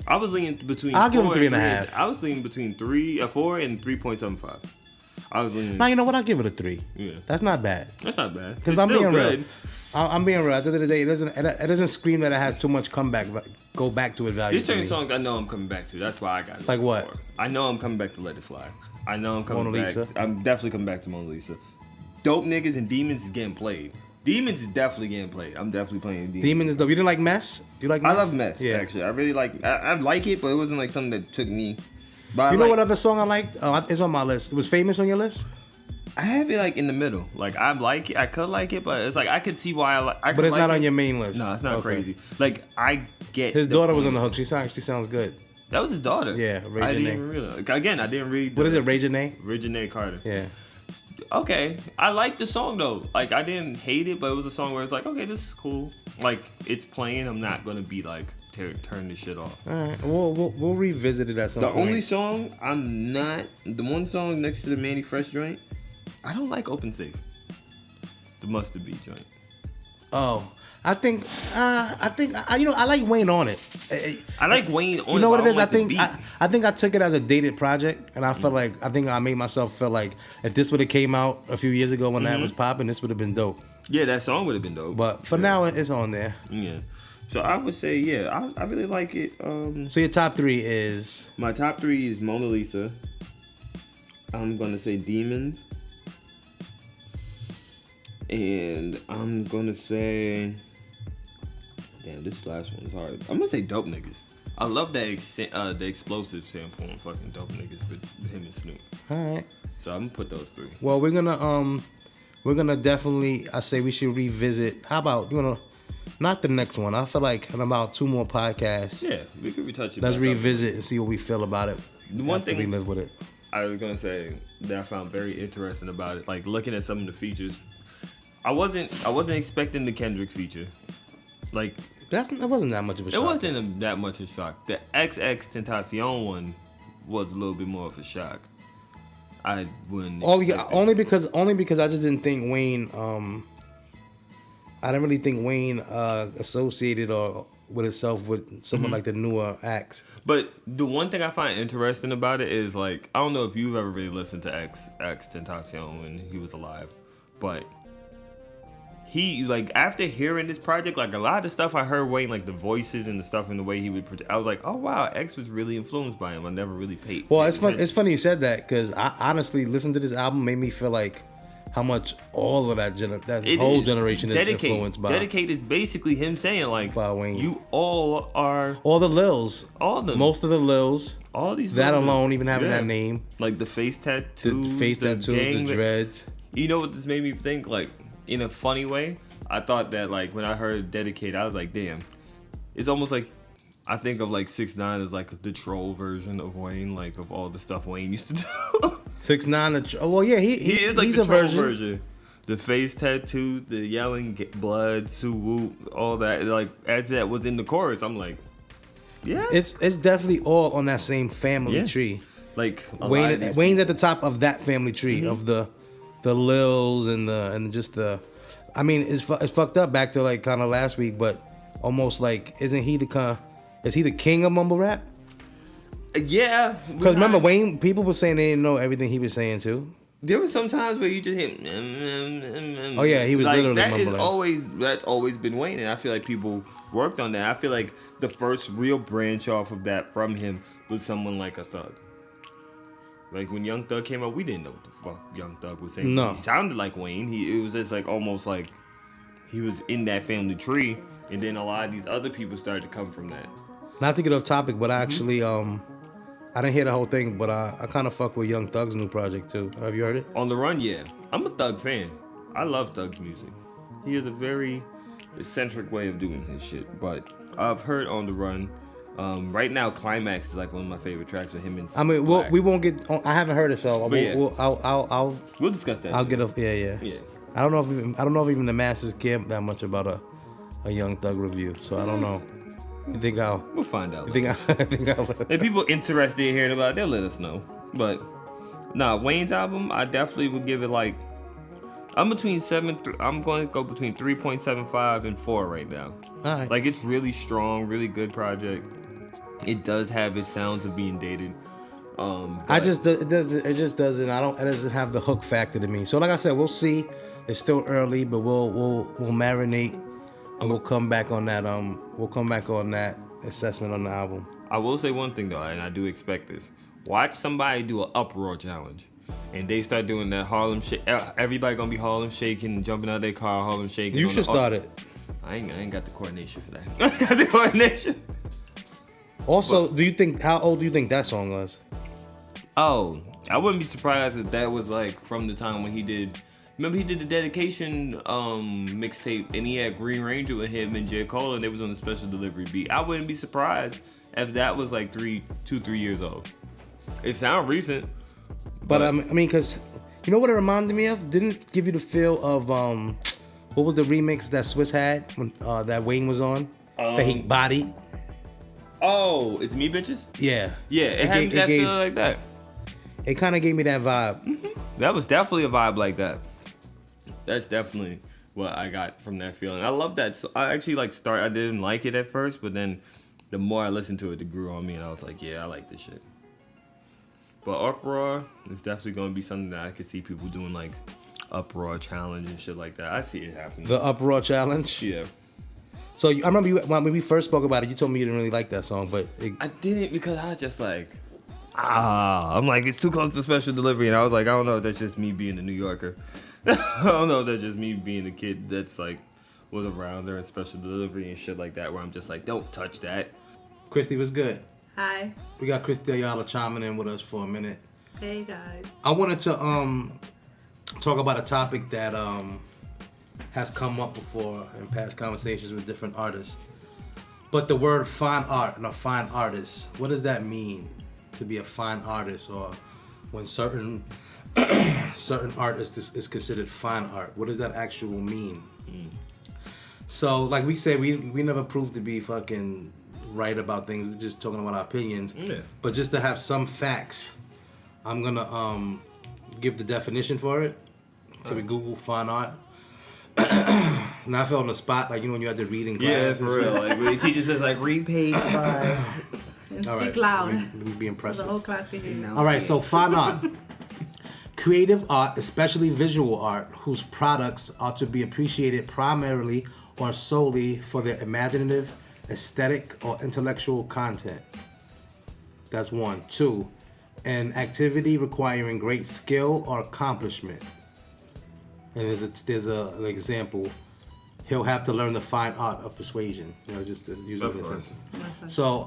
I was leaning between. I'll give him 3.5. I was leaning between 4 and 3.75. I was leaning. Now you know what? I'll give it a 3. Yeah, that's not bad. That's not bad. Because I'm being real. I'm being real. At the end of the day, it doesn't scream that it has too much comeback. Go back to it value. There's certain songs I know I'm coming back to. That's why I got it. Like what? I know I'm coming back to Let It Fly. I know I'm coming Mona Lisa. back. I'm definitely coming back to Mona Lisa. Dope Niggas and Demons is getting played. Demons is definitely getting played. I'm definitely playing Demons. Demons is dope. You didn't like Mess? Do you like Mess? I love Mess, actually. I really like I like it, but it wasn't like something that took me. But you know what other song I liked? It's on my list. It was Famous on your list? I have it like in the middle. Like I like it. I could like it, but it's like I could see why I like. But it's not on your main list. No, it's not crazy. Like I get. His daughter was on the hook. She sounds good. That was his daughter. Yeah, Ray I Janae. didn't even realize. Again, I didn't read. What is it, Ray Janae? Ray Janae Carter. Yeah. Okay, I like the song though. Like I didn't hate it, but it was a song where it's like, okay, this is cool. Like it's playing. I'm not gonna be like turn this shit off. All right, we'll revisit it at some point. The only song I'm not, the one song next to the Manny Fresh joint, I don't like Open Safe. The Mustard Beat joint. Oh, I think I like Wayne on it. I like Wayne on it. You know what it is? Like I think I took it as a dated project, and I felt like I made myself feel like if this would have came out a few years ago when that was popping, this would have been dope. Yeah, that song would have been dope. But for now, it's on there. Yeah. So I would say, yeah, I really like it. So your top three is? My top three is Mona Lisa. I'm gonna say Demons. And I'm gonna say, damn, this last one is hard. I'm gonna say Dope Niggas. I love that the explosive sample on fucking Dope Niggas with him and Snoop. All right. So I'm gonna put those three. Well, we're gonna definitely. I say we should revisit. How about not the next one? I feel like in about 2 more podcasts. Yeah, we could retouch it. Let's revisit and see what we feel about it. The one thing we live with it. I was gonna say that I found very interesting about it, like looking at some of the features. I wasn't expecting the Kendrick feature. Like that wasn't that much of a shock. It wasn't that much of a shock. The XX Tentacion one was a little bit more of a shock. I wouldn't. Only because I just didn't think Wayne. I didn't really think Wayne associated or with itself with someone like the newer acts. But the one thing I find interesting about it is like I don't know if you've ever really listened to X Tentacion when he was alive, but he like after hearing this project, like a lot of the stuff I heard Wayne, like the voices and the stuff and the way he would project, I was like, oh wow, X was really influenced by him. I never really paid. Well, it's funny you said that because I honestly listened to this album made me feel like how much all of that whole generation is influenced by. Dedicated is basically him saying like, Wayne. You all are all the Lils, all of them, most of the Lils, all these that alone, even having that name, like the face tattoo, the dreads. You know what this made me think? Like in a funny way, I thought that like when I heard Dedicated, I was like, damn, it's almost like I think of like 6ix9ine as like the troll version of Wayne, like of all the stuff Wayne used to do. 6ix9ine, well, yeah, he is like he's the a troll version. The face tattoo, the yelling blood, Sue Whoop, all that. Like as that was in the chorus, I'm like, yeah, it's definitely all on that same family tree. Like Wayne's at the top of that family tree of the Lils and just the. I mean, it's fucked up back to like kind of last week, but almost like isn't he is he the king of mumble rap? Yeah. Because remember, Wayne, people were saying they didn't know everything he was saying too. There were some times where you just hit. Oh yeah, he was like, literally mumbling. That's always been Wayne, and I feel like people worked on that. I feel like the first real branch off of that from him was someone like a Thug. Like when Young Thug came out, we didn't know what the fuck Young Thug was saying. No. He sounded like Wayne. It was just like almost like he was in that family tree, and then a lot of these other people started to come from that. Not to get off topic, but I actually I didn't hear the whole thing, but I kind of fuck with Young Thug's new project too. Have you heard it? On the Run, yeah. I'm a Thug fan. I love Thug's music. He has a very eccentric way of doing his shit, but I've heard On the Run. Right now, Climax is like one of my favorite tracks with him and. I mean, we won't get. I haven't heard it, so we'll discuss that. I'll get a yeah. I don't know if even the masses care that much about a Young Thug review, so I don't know. You think we'll find out. If people interested in hearing about it, they'll let us know. But Wayne's album, I definitely would give it like. I'm going to go between 3.75 and 4 right now. All right. Like it's really strong, really good project. It does have its sounds of being dated. It just doesn't. It doesn't have the hook factor to me. So like I said, we'll see. It's still early, but we'll marinate and we'll come back on that assessment on the album. I will say one thing though, and I do expect this. Watch somebody do an uproar challenge, and they start doing that Harlem shake. Everybody gonna be Harlem shaking, jumping out their car, Harlem shaking. You should start it. I ain't got the coordination for that. I got the coordination. Also, how old do you think that song was? Oh, I wouldn't be surprised if that was like from the time when he did. Remember he did the dedication mixtape, and he had Green Ranger with him and J. Cole, and they was on the special delivery beat. I wouldn't be surprised if that was like 3 years old. It sounds recent, but I mean, cause you know what it reminded me of? Didn't it give you the feel of what was the remix that Swiss had when that Wayne was on? That he bodied. Oh, it's Me Bitches? Yeah. Yeah, it had that feel like that. It kind of gave me that vibe. Mm-hmm. That was definitely a vibe like that. That's definitely what I got from that feeling. I love that. So I actually I didn't like it at first, but then the more I listened to it, it grew on me, and I was like, yeah, I like this shit. But Uproar is definitely going to be something that I could see people doing, like Uproar challenge and shit like that. I see it happening. The Uproar challenge? Yeah. So I remember when we first spoke about it, you told me you didn't really like that song, but I didn't because I was just like, I'm like, it's too close to special delivery, and I was like, I don't know if that's just me being a New Yorker. I don't know if that's just me being a kid that's like was around there in special delivery and shit like that, where I'm just like, don't touch that. Christy was good. Hi. We got Christy AYALA chiming in with us for a minute. Hey guys. I wanted to talk about a topic that has come up before in past conversations with different artists. But the word fine art and a fine artist, what does that mean to be a fine artist, or when certain art is considered fine art? What does that actually mean? So like we say, we never proved to be fucking right about things. We're just talking about our opinions. Yeah. But just to have some facts, I'm gonna give the definition for it. So we Google fine art. And I fell on the spot, like, you know, when you had to read in class. Yeah, for real. Like when the teacher says like read page 5. And All speak right. loud. Let me be impressive. The whole class can hear you. All right, so fine art. Creative art, especially visual art, whose products are to be appreciated primarily or solely for their imaginative, aesthetic, or intellectual content. That's 1. 2, an activity requiring great skill or accomplishment. And there's an example. He'll have to learn the fine art of persuasion. You know, just to use it as a sentence. So,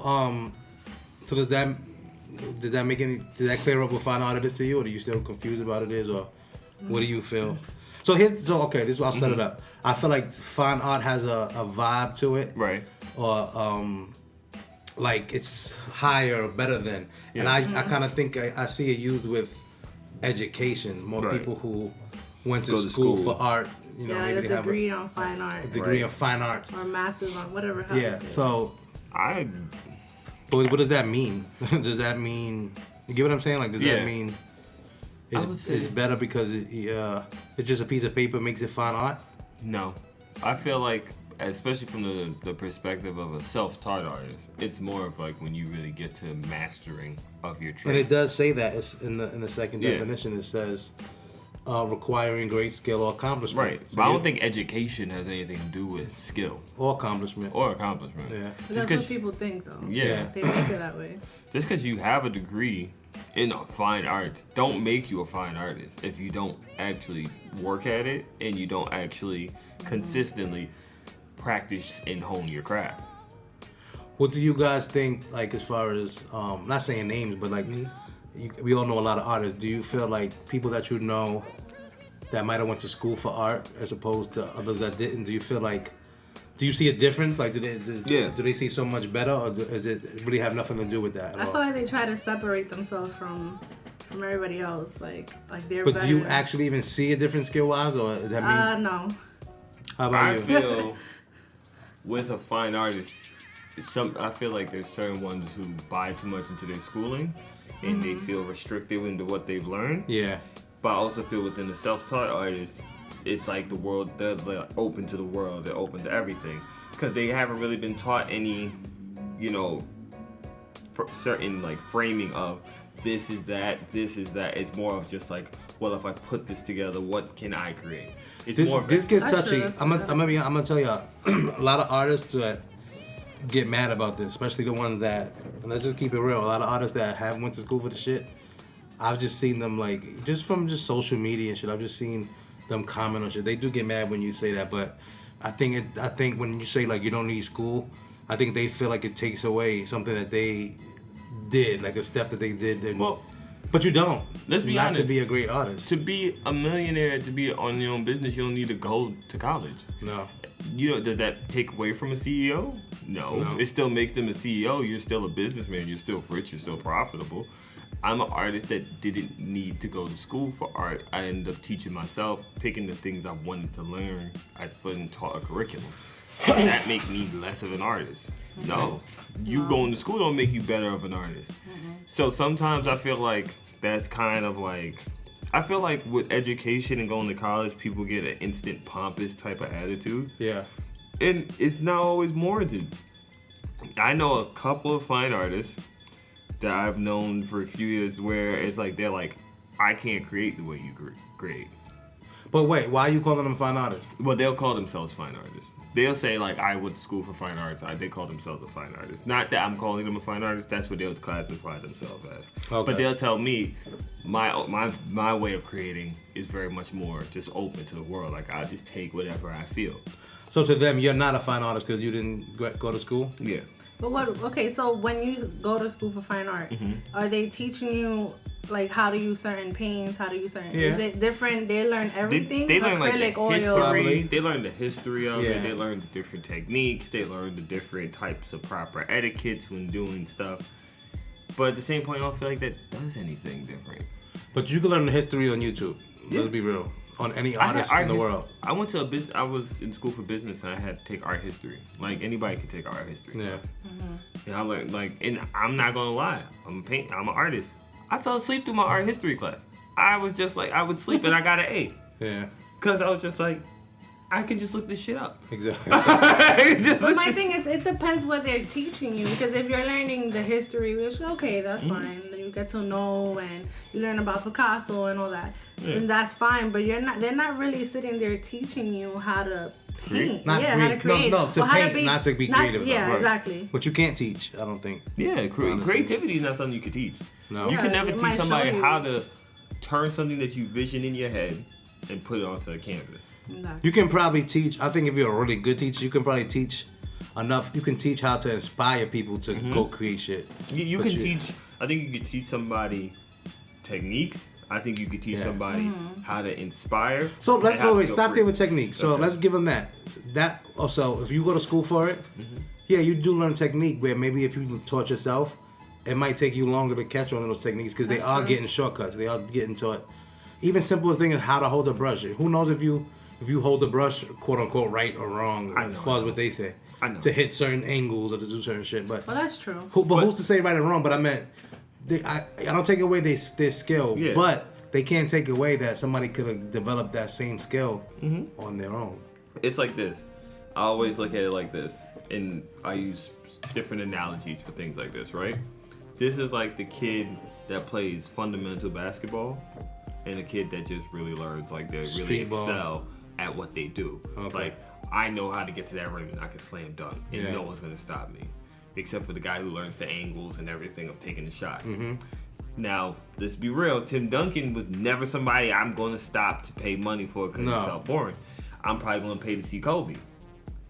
so did that clear up what fine art it is to you, or are you still confused about it is, or what do you feel? So this is why I'll set it up. I feel like fine art has a vibe to it, Right. or like it's higher or better than. And I kind of think I see it used with education. More Right. people who went to Go to school school. for art, you know, Yeah, maybe a they have degree on fine art. a degree Right. of fine arts. Or master's on whatever. Yeah. So what does that mean? Does that mean, you get what I'm saying? Like, does Yeah. that mean I would say- it's better because it's just a piece of paper makes it fine art? No. I feel like, especially from the perspective of a self-taught artist, it's more of like when you really get to mastering of your trade. And it does say that it's in the second Yeah. definition. It says requiring great skill or accomplishment. Right. So But I don't think education has anything to do with skill or accomplishment. or accomplishment. Yeah. But Just that's 'cause- what people think, though. Yeah. They make it that way. Just because you have a degree in fine arts don't make you a fine artist if you don't actually work at it and you don't actually consistently practice and hone your craft. What do you guys think, like, as far as not saying names, but like we all know a lot of artists. Do you feel like people that you know that might have went to school for art as opposed to others that didn't, do you see a difference? Like, do they see so much better, or does it really have nothing to do with that at I all? feel like they try to separate themselves from everybody else. Like they're But better. do you actually even see a difference skill-wise, or does that mean? No. How about I you? feel with a fine artist, I feel like there's certain ones who buy too much into their schooling and they feel restricted into what they've learned. Yeah. But I also feel within the self-taught artists, it's like the world, they're open to the world, they're open to everything. Because they haven't really been taught any, certain like framing of this is that. It's more of just like, well, if I put this together, what can I create? It's this gets touchy. True, I'm gonna tell y'all, a lot of artists that get mad about this, especially the ones that, and let's just keep it real, a lot of artists that haven't went to school for the shit, I've just seen them like, just from just social media and shit, I've just seen them comment on shit. They do get mad when you say that, but I think when you say like you don't need school, I think they feel like it takes away something that they did, like a step that they did. But you don't. Let's be honest. Not to be a great artist. To be a millionaire, to be on your own business, you don't need to go to college. No. Does that take away from a CEO? No. It still makes them a CEO. You're still a businessman. You're still rich. You're still profitable. I'm an artist that didn't need to go to school for art. I ended up teaching myself, picking the things I wanted to learn. I wasn't taught a curriculum. Does that make me less of an artist? No. You going to school don't make you better of an artist. So sometimes I feel like that's kind of like, I feel like with education and going to college, people get an instant pompous type of attitude. Yeah. And it's not always warranted. I know a couple of fine artists that I've known for a few years where it's like, they're like, I can't create the way you create. But wait, why are you calling them fine artists? Well, they'll call themselves fine artists. They'll say, like, I went to school for fine arts. They call themselves a fine artist. Not that I'm calling them a fine artist. That's what they'll classify themselves as. Okay. But they'll tell me my way of creating is very much more just open to the world. Like, I just take whatever I feel. So to them, you're not a fine artist because you didn't go to school? Yeah. But okay, so when you go to school for fine art, are they teaching you like how to use certain paints, how to use certain... Yeah. Is it different? They learn everything? They learn like the history. They learn the history of it. They learn the different techniques. They learn the different types of proper etiquettes when doing stuff. But at the same point, I don't feel like that does anything different. But you can learn the history on YouTube. Let's be real. On any artist in the world. I went to I was in school for business and I had to take art history. Like anybody can take art history. Yeah. And I'm and I'm not gonna lie. I'm an artist. I fell asleep through my art history class. I was just like, I would sleep and I got an A. Yeah. Cause I was just like, I can just look this shit up. Exactly. But my thing is, it depends what they're teaching you. Because if you're learning the history, which okay, that's fine. You get to know and you learn about Picasso and all that, and that's fine. But they're not really sitting there teaching you how to paint. How to create. No, to paint, not to be creative. Yeah, exactly. But you can't teach, I don't think. Yeah, creativity is not something you can teach. No. You can never teach somebody how to turn something that you vision in your head and put it onto a canvas. You can probably teach, I think if you're a really good teacher, you can probably teach enough. You can teach how to inspire people to go create shit. You can teach, I think you could teach somebody techniques. I think you could teach somebody how to inspire. So let's stop there with techniques. So let's give them that. That also, if you go to school for it, you do learn technique where maybe if you taught yourself, it might take you longer to catch on those techniques because they are getting shortcuts. They are getting taught. Even simplest thing is how to hold a brush. Who knows if you hold the brush, quote unquote, right or wrong, as far as what they say, to hit certain angles or to do certain shit. But that's true. Who's to say right or wrong? But I meant, I don't take away their skill, but they can't take away that somebody could have developed that same skill on their own. It's like this. I always look at it like this, and I use different analogies for things like this, right? This is like the kid that plays fundamental basketball and a kid that just really learns, like they really excel at what they do. Okay. Like, I know how to get to that rim and I can slam dunk, and no one's gonna stop me, except for the guy who learns the angles and everything of taking the shot. Now, let's be real. Tim Duncan was never somebody I'm gonna stop to pay money for because he felt boring. I'm probably gonna pay to see Kobe.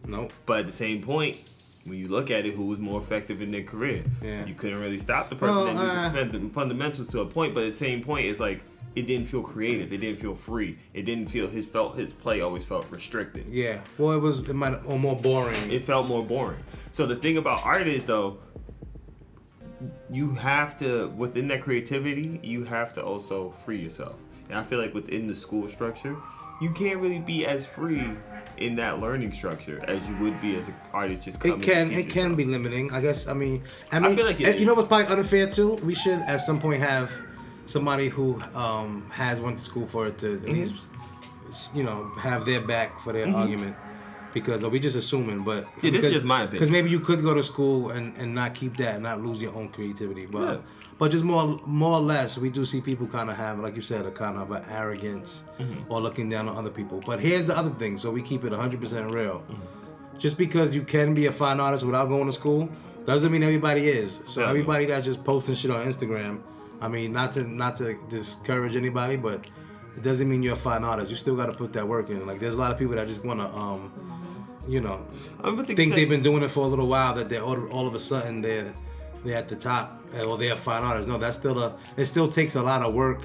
Nope. But at the same point, when you look at it, who was more effective in their career? You couldn't really stop the person that did the fundamentals to a point, but at the same point, it's like, it didn't feel creative. It didn't feel free. It didn't feel his play always felt restricted. Yeah. Well, it might or more boring. It felt more boring. So the thing about art is though, you have to, within that creativity, you have to also free yourself. And I feel like within the school structure, you can't really be as free in that learning structure as you would be as an artist just coming. It can be limiting. I guess. I mean, I feel like you know what's probably unfair too. We should at some point have somebody who has went to school for it to at least, have their back for their argument. because we just assuming, but Yeah, this is just my opinion. Because maybe you could go to school and not keep that, and not lose your own creativity, but just more or less, we do see people kind of have, like you said, a kind of an arrogance or looking down on other people. But here's the other thing, so we keep it 100% real. Just because you can be a fine artist without going to school doesn't mean everybody is. So everybody that's just posting shit on Instagram, I mean, not to discourage anybody, but it doesn't mean you're a fine artist. You still got to put that work in. Like, there's a lot of people that just want to, think they've been doing it for a little while, that they're all of a sudden they're at the top, or they're fine artists. No, it still takes a lot of work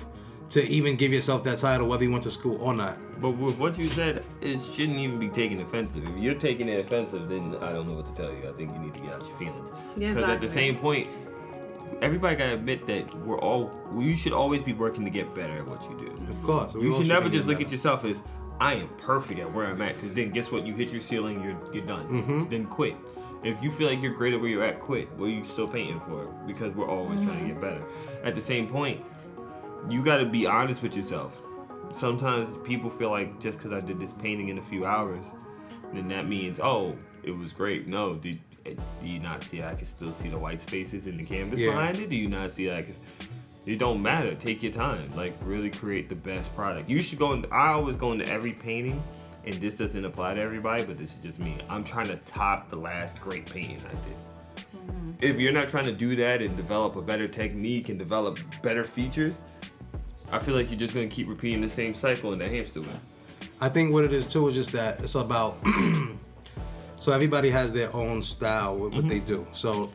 to even give yourself that title, whether you went to school or not. But with what you said, it shouldn't even be taken offensive. If you're taking it offensive, then I don't know what to tell you. I think you need to get out your feelings. Because at the same point, everybody gotta admit that you should always be working to get better at what you do. Of course. You should never just look at yourself as, I am perfect at where I'm at, because then guess what? You hit your ceiling, you're done. Then quit. If you feel like you're great at where you're at, quit. What are you still painting for? Because we're always trying to get better. At the same point, you gotta be honest with yourself. Sometimes people feel like just because I did this painting in a few hours, then that means, oh, it was great. No, do you not see I can still see the white spaces in the canvas behind it? Do you not see that? It don't matter. Take your time. Like, really create the best product. You should I always go into every painting, and this doesn't apply to everybody, but this is just me. I'm trying to top the last great painting I did. If you're not trying to do that and develop a better technique and develop better features, I feel like you're just going to keep repeating the same cycle in the hamster wheel. I think what it is too is just that it's about so everybody has their own style with what they do. So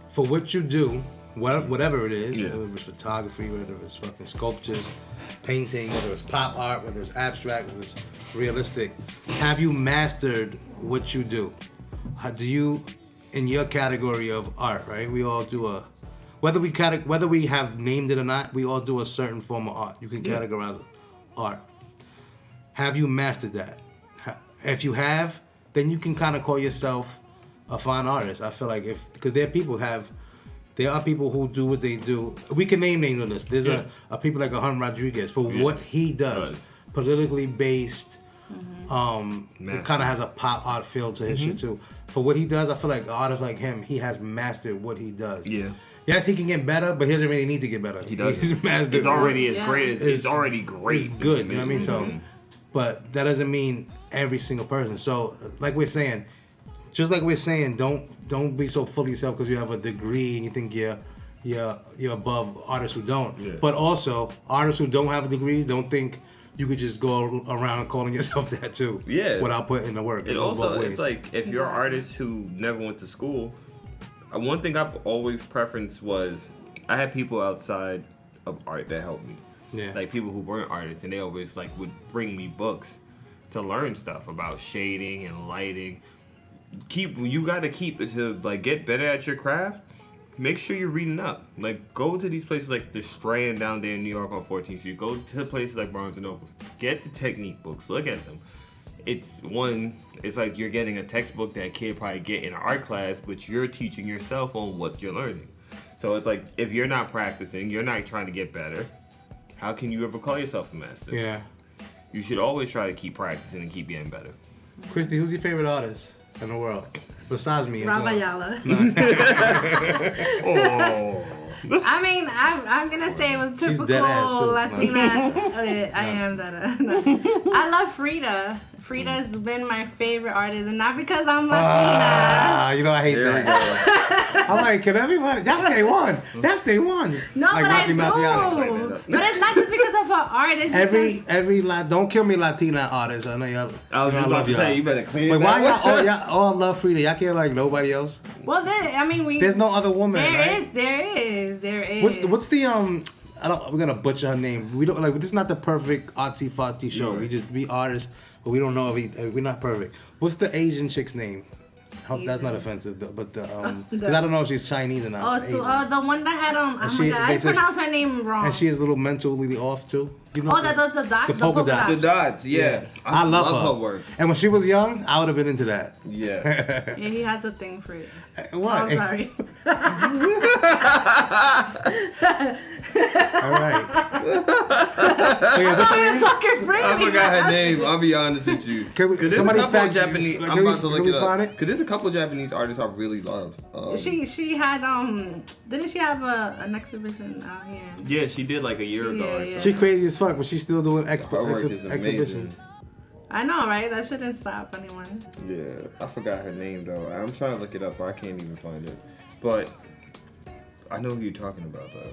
for what you do, whatever it is, whether it's photography, whether it's fucking sculptures, painting, whether it's pop art, whether it's abstract, whether it's realistic, have you mastered what you do? Do you, in your category of art, right? We all do whether we have named it or not, we all do a certain form of art. You can categorize art. Have you mastered that? If you have, then you can kind of call yourself a fine artist. I feel like because there are people who do what they do. We can name names on this. There's a people like Hun Rodriguez for what he does, politically based. It kind of has a pop art feel to his shit too. For what he does, I feel like an artist like him, he has mastered what he does. Yeah. Yes, he can get better, but he doesn't really need to get better. He does. It's already as great as it's already great. It's good. You know what I mean? So, but that doesn't mean every single person. So, like we're saying, don't be so full of yourself because you have a degree and you think you're above artists who don't. Yeah. But also, artists who don't have degrees don't think you could just go around calling yourself that too. Yeah. Without putting in the work. It's like if you're an artist who never went to school. One thing I've always preferenced was I had people outside of art that helped me. Yeah. Like people who weren't artists, and they always would bring me books to learn stuff about shading and lighting. You got to keep it to get better at your craft. Make sure you're reading up. Go to these places like the Strand down there in New York on 14th Street. Go to places like Barnes and Noble. Get the technique books. Look at them. It's like you're getting a textbook that a kid probably get in an art class, but you're teaching yourself on what you're learning. So it's like, if you're not practicing, you're not trying to get better, how can you ever call yourself a master? Yeah. You should always try to keep practicing and keep getting better. Christy, who's your favorite artist in the world? Besides me. Rob AYALA. I mean, I'm gonna say with typical Latina. I am that. I love Frida. Frida's been my favorite artist, and not because I'm Latina. You know I hate that. I'm like, can everybody? That's day one. That's day one. No, like but I do. But it's not just because of her art. It's every don't kill me Latina artist. I know y'all. I was just about to say, you better clean. Wait, why y'all all love Frida? Y'all can't like nobody else. Well, there's no other woman. There is. What's the we're gonna butcher her name. We don't this is not the perfect artsy fartsy show. We just be artists, but we don't know if we're not perfect. What's the Asian chick's name? I hope that's not offensive, but because I don't know if she's Chinese or not. Oh, so the one that had I pronounced her name wrong. And she is a little mentally off too. You know, the dots. The polka dots. The dots, yeah. I love her work. And when she was young, I would have been into that. Yeah. Yeah, he has a thing for it. What? Oh, sorry. All right. Okay, what's her name? I forgot her name. I'll be honest with you. Somebody there's a couple fact Japanese. can I'm we- about to look can we it find up. it? Because there's a couple Japanese artists I really love. She had didn't she have an exhibition out here? Yeah, she did like a year ago or Yeah. something. She crazy as fuck, but she's still doing Her work is exhibition. amazing. I know, right? That shouldn't stop anyone. Yeah, I forgot her name though. I'm trying to look it up, but I can't even find it. But I know who you're talking about though.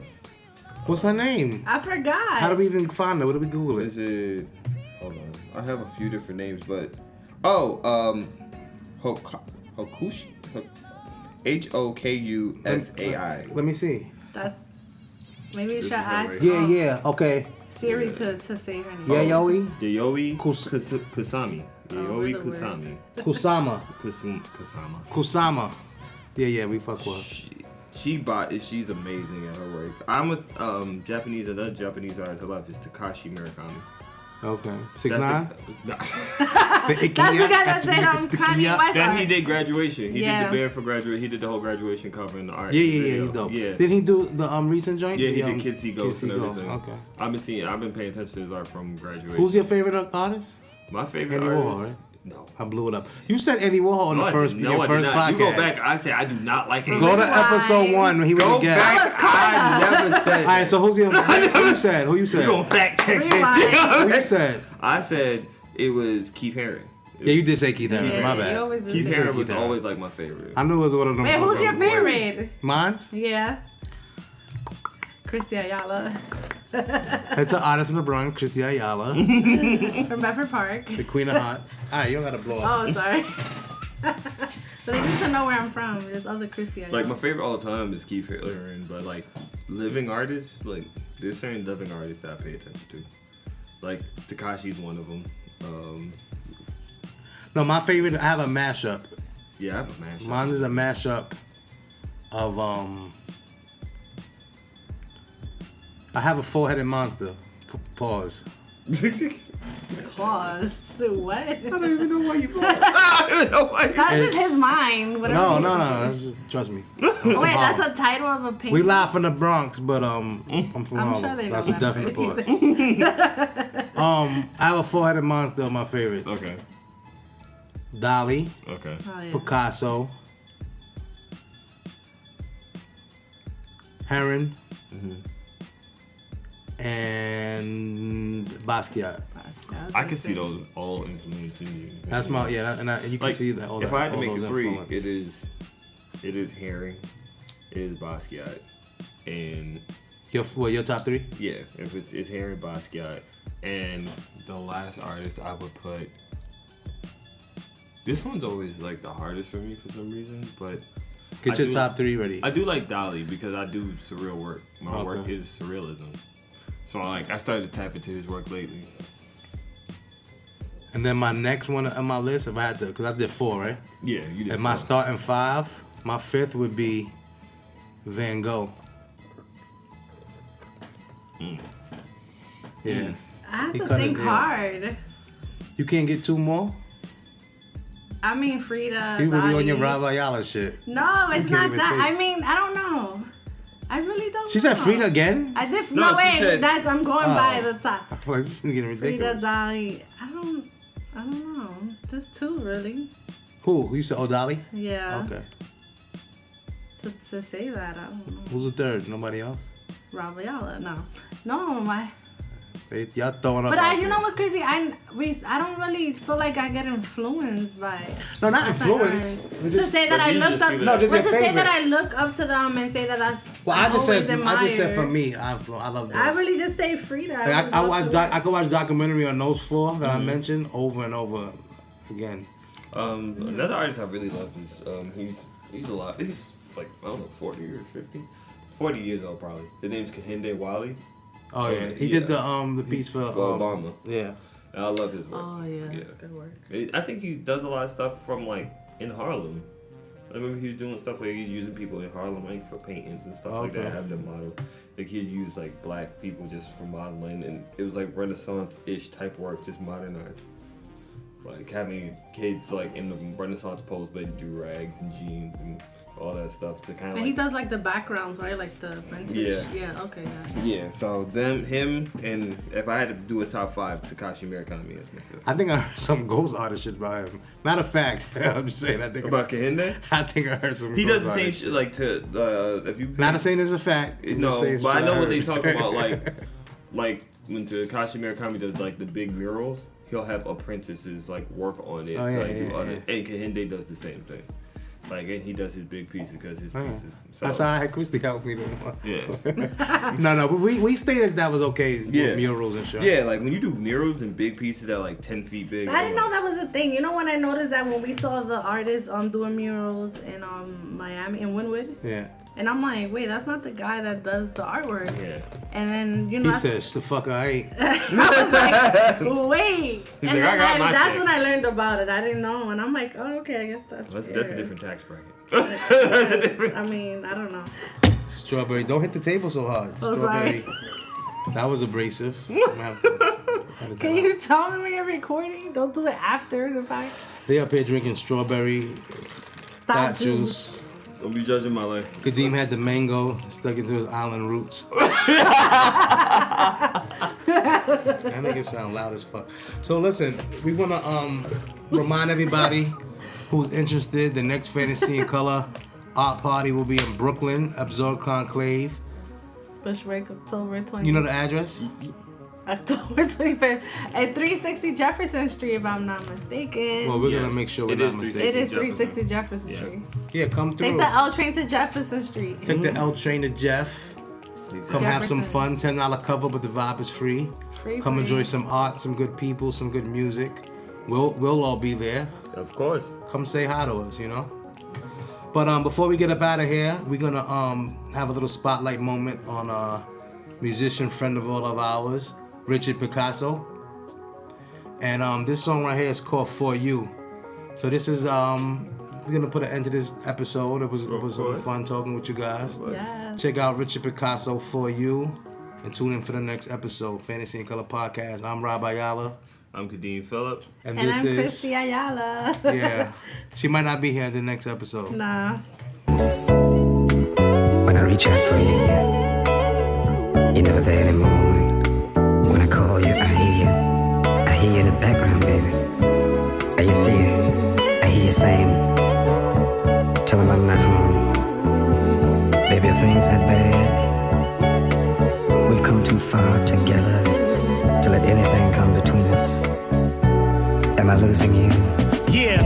What's her name? I forgot. How do we even find her? What do we Google it? Is it? Hold on. I have a few different names, but Hokushi. HOKUSAI. Let me see. That's maybe you This should is her ask right Yeah. Okay. Siri to say her name. Yayoi Yayoi Kusami. Kusami. Yayoi we're the worst. Kusami. Kusama. Kusama. Kusama. Yeah, we fuck with her. She's amazing at her work. I'm a another Japanese artist I love is Takashi Murakami. Okay. 6'9"? That's the guy that did Kanye West. Then he art. did graduation. He Yeah. did the bear for graduation. He did the whole graduation cover and the art. Yeah, video. he's dope. Yeah. Did he do the recent joint? Yeah, he The, did Kids See Ghosts and Kids See everything. Ghosts. Okay. I've been paying attention to his art from graduation. Who's your favorite artist? My favorite Andy artist? Warhol, right? No. I blew it up. You said Andy Warhol in No, the I first did- no, your I first did podcast. not. You go back. I say I do not like Andy Go to Warhol. episode 1 when he was a Go guest. back. I never said All right, so who you said? Who you You said? gonna fact check this? Rewind. Who you said? I said it was Keith Haring. Yeah, you did say Keith Haring. Yeah, My you bad. always do Keith say Haring that. was Keith Haring. always like my favorite. I knew it was one of them. Wait, who's your favorite? Mine? Yeah. Christy Ayala It's an artist in the Bronx, Christy Ayala, from Bedford Park. the Queen of Hearts. All right, you don't gotta blow up. Oh, sorry. But I need to know where I'm from. There's other Christy Ayala. Like my favorite all the time is Keith Haring, but like living artists, like there's certain living artists that I pay attention to. Like Tekashi's one of them. No, my favorite. I have a mashup. Yeah, I have a mashup. Mine is a mashup of I have a four-headed monster. Pause. Pause. What? I don't even know why you bought it. I don't even know why you That's in It's- his mind. Whatever No, he- no. That's just, trust me. I'm from Wait, that's Harlem. a title of a painting. We laugh in the Bronx, but I'm from I'm Harlem. sure they That's a remember definite it. pause. I have a four-headed monster of my favorites. Okay. Dali, Okay. Oh, yeah. Picasso, Heron, and Basquiat. I can see those all influencing you. That's my and you can Like, see that. All if that, I had to all make those it 3, influence. it is Haring, it is Basquiat, and Your top 3? yeah, if it's Haring, Basquiat, and the last artist I would put. This one's always like the hardest for me for some reason, but Get I your do- top 3 ready. I do like Dali because I do surreal work. My Okay. work is surrealism, so I started to tap into his work lately. And then my next one on my list, if I had to, because I did 4, right? Yeah, you did. And my 4. starting 5, my 5th would be Van Gogh. Yeah. I have He to cut his think hair. hard. You can't get 2 more? I mean, Frida. You really on your Dali. Rob AYALA shit. No, it's can't not even that. think. I mean, I don't know. I really don't She know. said Frida again? I did. No, No, she wait. said- That's I'm going by Oh. the top. Like, this is getting Frida ridiculous. Dali. I don't know. Just 2 really. Who? You said O'Dali? Yeah. Okay. To say that, I don't know. Who's the third? Nobody else? Rob Ayala. No, my. Y'all throwing up. But out you there. know what's crazy? I don't really feel like I get influenced by. No, not That's influence. not We right. To just- say that but I these looked just up. people No, just but your to say favorite. that I look up to them and say that that's. Well, I just said admire. for me, I love those. I really just say Frida. Like, I could watch documentary on those 4 that I mentioned over and over again. Another artist I really love is he's a lot. He's like I don't know 40 or 50, 40 years old probably. His name's Kehinde Wiley. Oh yeah, he did the piece for Obama. Yeah. And I love his work. Oh yeah, that's good work. I think he does a lot of stuff from like in Harlem. I remember he was doing stuff where he's using people in Harlem like for paintings and stuff like that. Okay. Have them model. Like he'd use like black people just for modeling, and it was like Renaissance-ish type work, just modernized. Like having kids like in the Renaissance pose, but do rags and jeans and all that stuff to kind of. And he does like the backgrounds, right? Like the vintage. Yeah. Okay. Yeah. So him, and if I had to do a top 5, Takashi Murakami is my fifth. I think I heard some ghost artist shit by him. Matter of fact, I'm just saying. I think About Kahinde? I think I heard some. He ghost does the same artist shit like to if you. Not saying it's a fact. No, but I know what they talk about. Like when Takashi Murakami does like the big murals, he'll have apprentices like work on it. Oh, and Kahinde does the same thing. Like, and he does his big pieces because his pieces. So, that's how I had Christy help me. Yeah. No, but we stated that was okay with murals and shit. Yeah, like when you do murals and big pieces that are like 10 feet big. I didn't know that was a thing. You know when I noticed that when we saw the artists doing murals in Miami in Wynwood? Yeah. And I'm like, wait, that's not the guy that does the artwork. Yeah. And then, he says, the fuck I ain't. I was like, wait. He's and like, then that's when I learned about it. I didn't know. And I'm like, oh, okay, I guess that's a different tax bracket. I mean, I don't know. Strawberry. Don't hit the table so hard. Oh, Strawberry. sorry. That was abrasive. Can you tell me when you're recording? Don't do it after the fact. They up here drinking strawberry thought juice. Don't be judging my life. Kadeem had the mango stuck into his island roots. That make it sound loud as fuck. So listen, we want to remind everybody who's interested, the next Fantasy in Color art party will be in Brooklyn, Absurd Conclave. Bushwick, October 25th. You know the address? October 25th at 360 Jefferson Street, if I'm not mistaken. Well, we're going to make sure we're not mistaken. It is 360 Jefferson Street. Yeah, come through. Take the L train to Jefferson Street. Take the L train to Jeff. Come have some fun. $10 cover, but the vibe is free. Come enjoy some art, some good people, some good music. We'll all be there. Of course. Come say hi to us, you know. But before we get up out of here, we're gonna have a little spotlight moment on a musician friend of all of ours, Richard Picasso. And this song right here is called For You. So this is we're gonna put an end to this episode. It was fun talking with you guys. Yeah. Check out Richard Picasso For You and tune in for the next episode, Fantasy in Color Podcast. I'm Rob AYALA. I'm Kadeem PHILLIP. And I'm this is Christy AYALA. Yeah. She might not be here in the next episode. Nah. When I reach out for you, you're never there anymore. When I call you, I hear you. I hear you in the background, baby. Are you see it? I hear you saying, tell him I'm not home. Baby, are things that bad? We've come too far together to let anything come between us. Am I losing you? Yeah,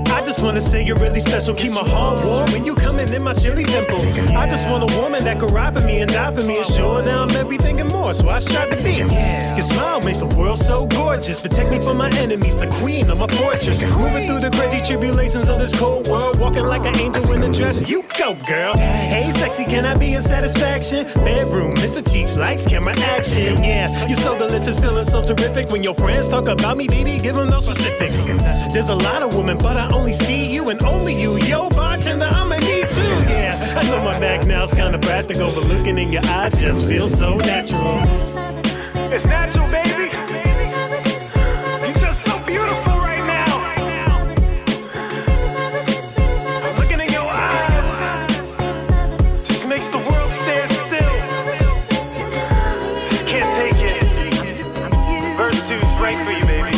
I just wanna say you're really special. Keep my heart warm when you coming in my chilly temple. I just want a woman that could ride for me and die for me and show her that I'm everything and more, so I strive to be. Your smile makes the world so gorgeous. Protect me from my enemies, the queen of my fortress. Moving through the crazy tribulations of this cold world, walking like an angel in a dress. You go, girl. Hey, sexy, can I be a satisfaction? Bedroom, Mr. Cheeks, lights, camera, action. Yeah, you're so delicious, feeling so terrific. When your friends talk about me, baby, give them those specifics. There's a lot of women, but I only see you and only you. Yo, bartender, I'ma need two. Yeah, I know my back now's kinda practical, but looking in your eyes just feels so natural. It's natural, baby. You're just so beautiful right now. I'm looking in your eyes. Just makes the world stand still. Can't take it. Verse 2's right for you, baby.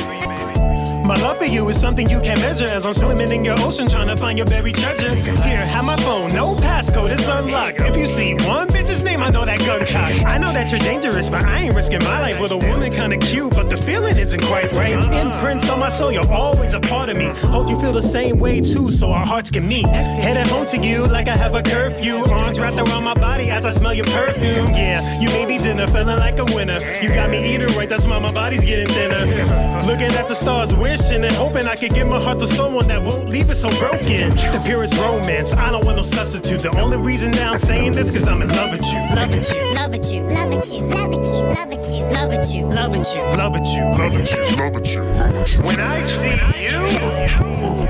My love for you is something you can't measure. As I'm swimming in your ocean trying to find your buried treasure. Here, have my phone, no passcode, it's unlocked. If you see one bitch's name, I know that gun cock. I know that you're dangerous, but I ain't risking my life with a woman kinda cute, but the feeling isn't quite right. Imprints on my soul, you're always a part of me. Hope you feel the same way too, so our hearts can meet. Headed home to you like I have a curfew. Arms wrapped around my body as I smell your perfume. Yeah, you made me dinner, feeling like a winner. You got me eating right, that's why my body's getting thinner. Looking at the stars, wishing and hoping I could give my heart to someone that won't leave it so broken. The purest romance, I don't want no substitute. The only reason now I'm saying this cause I'm in love with you. Love with you, love with you, love with you, love with you, love with you, love with you, love with you, Love with you, love with you, love with you, love with you. When I see you,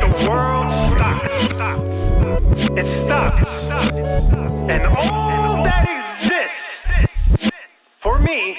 the world stops. It stops. And all that exists for me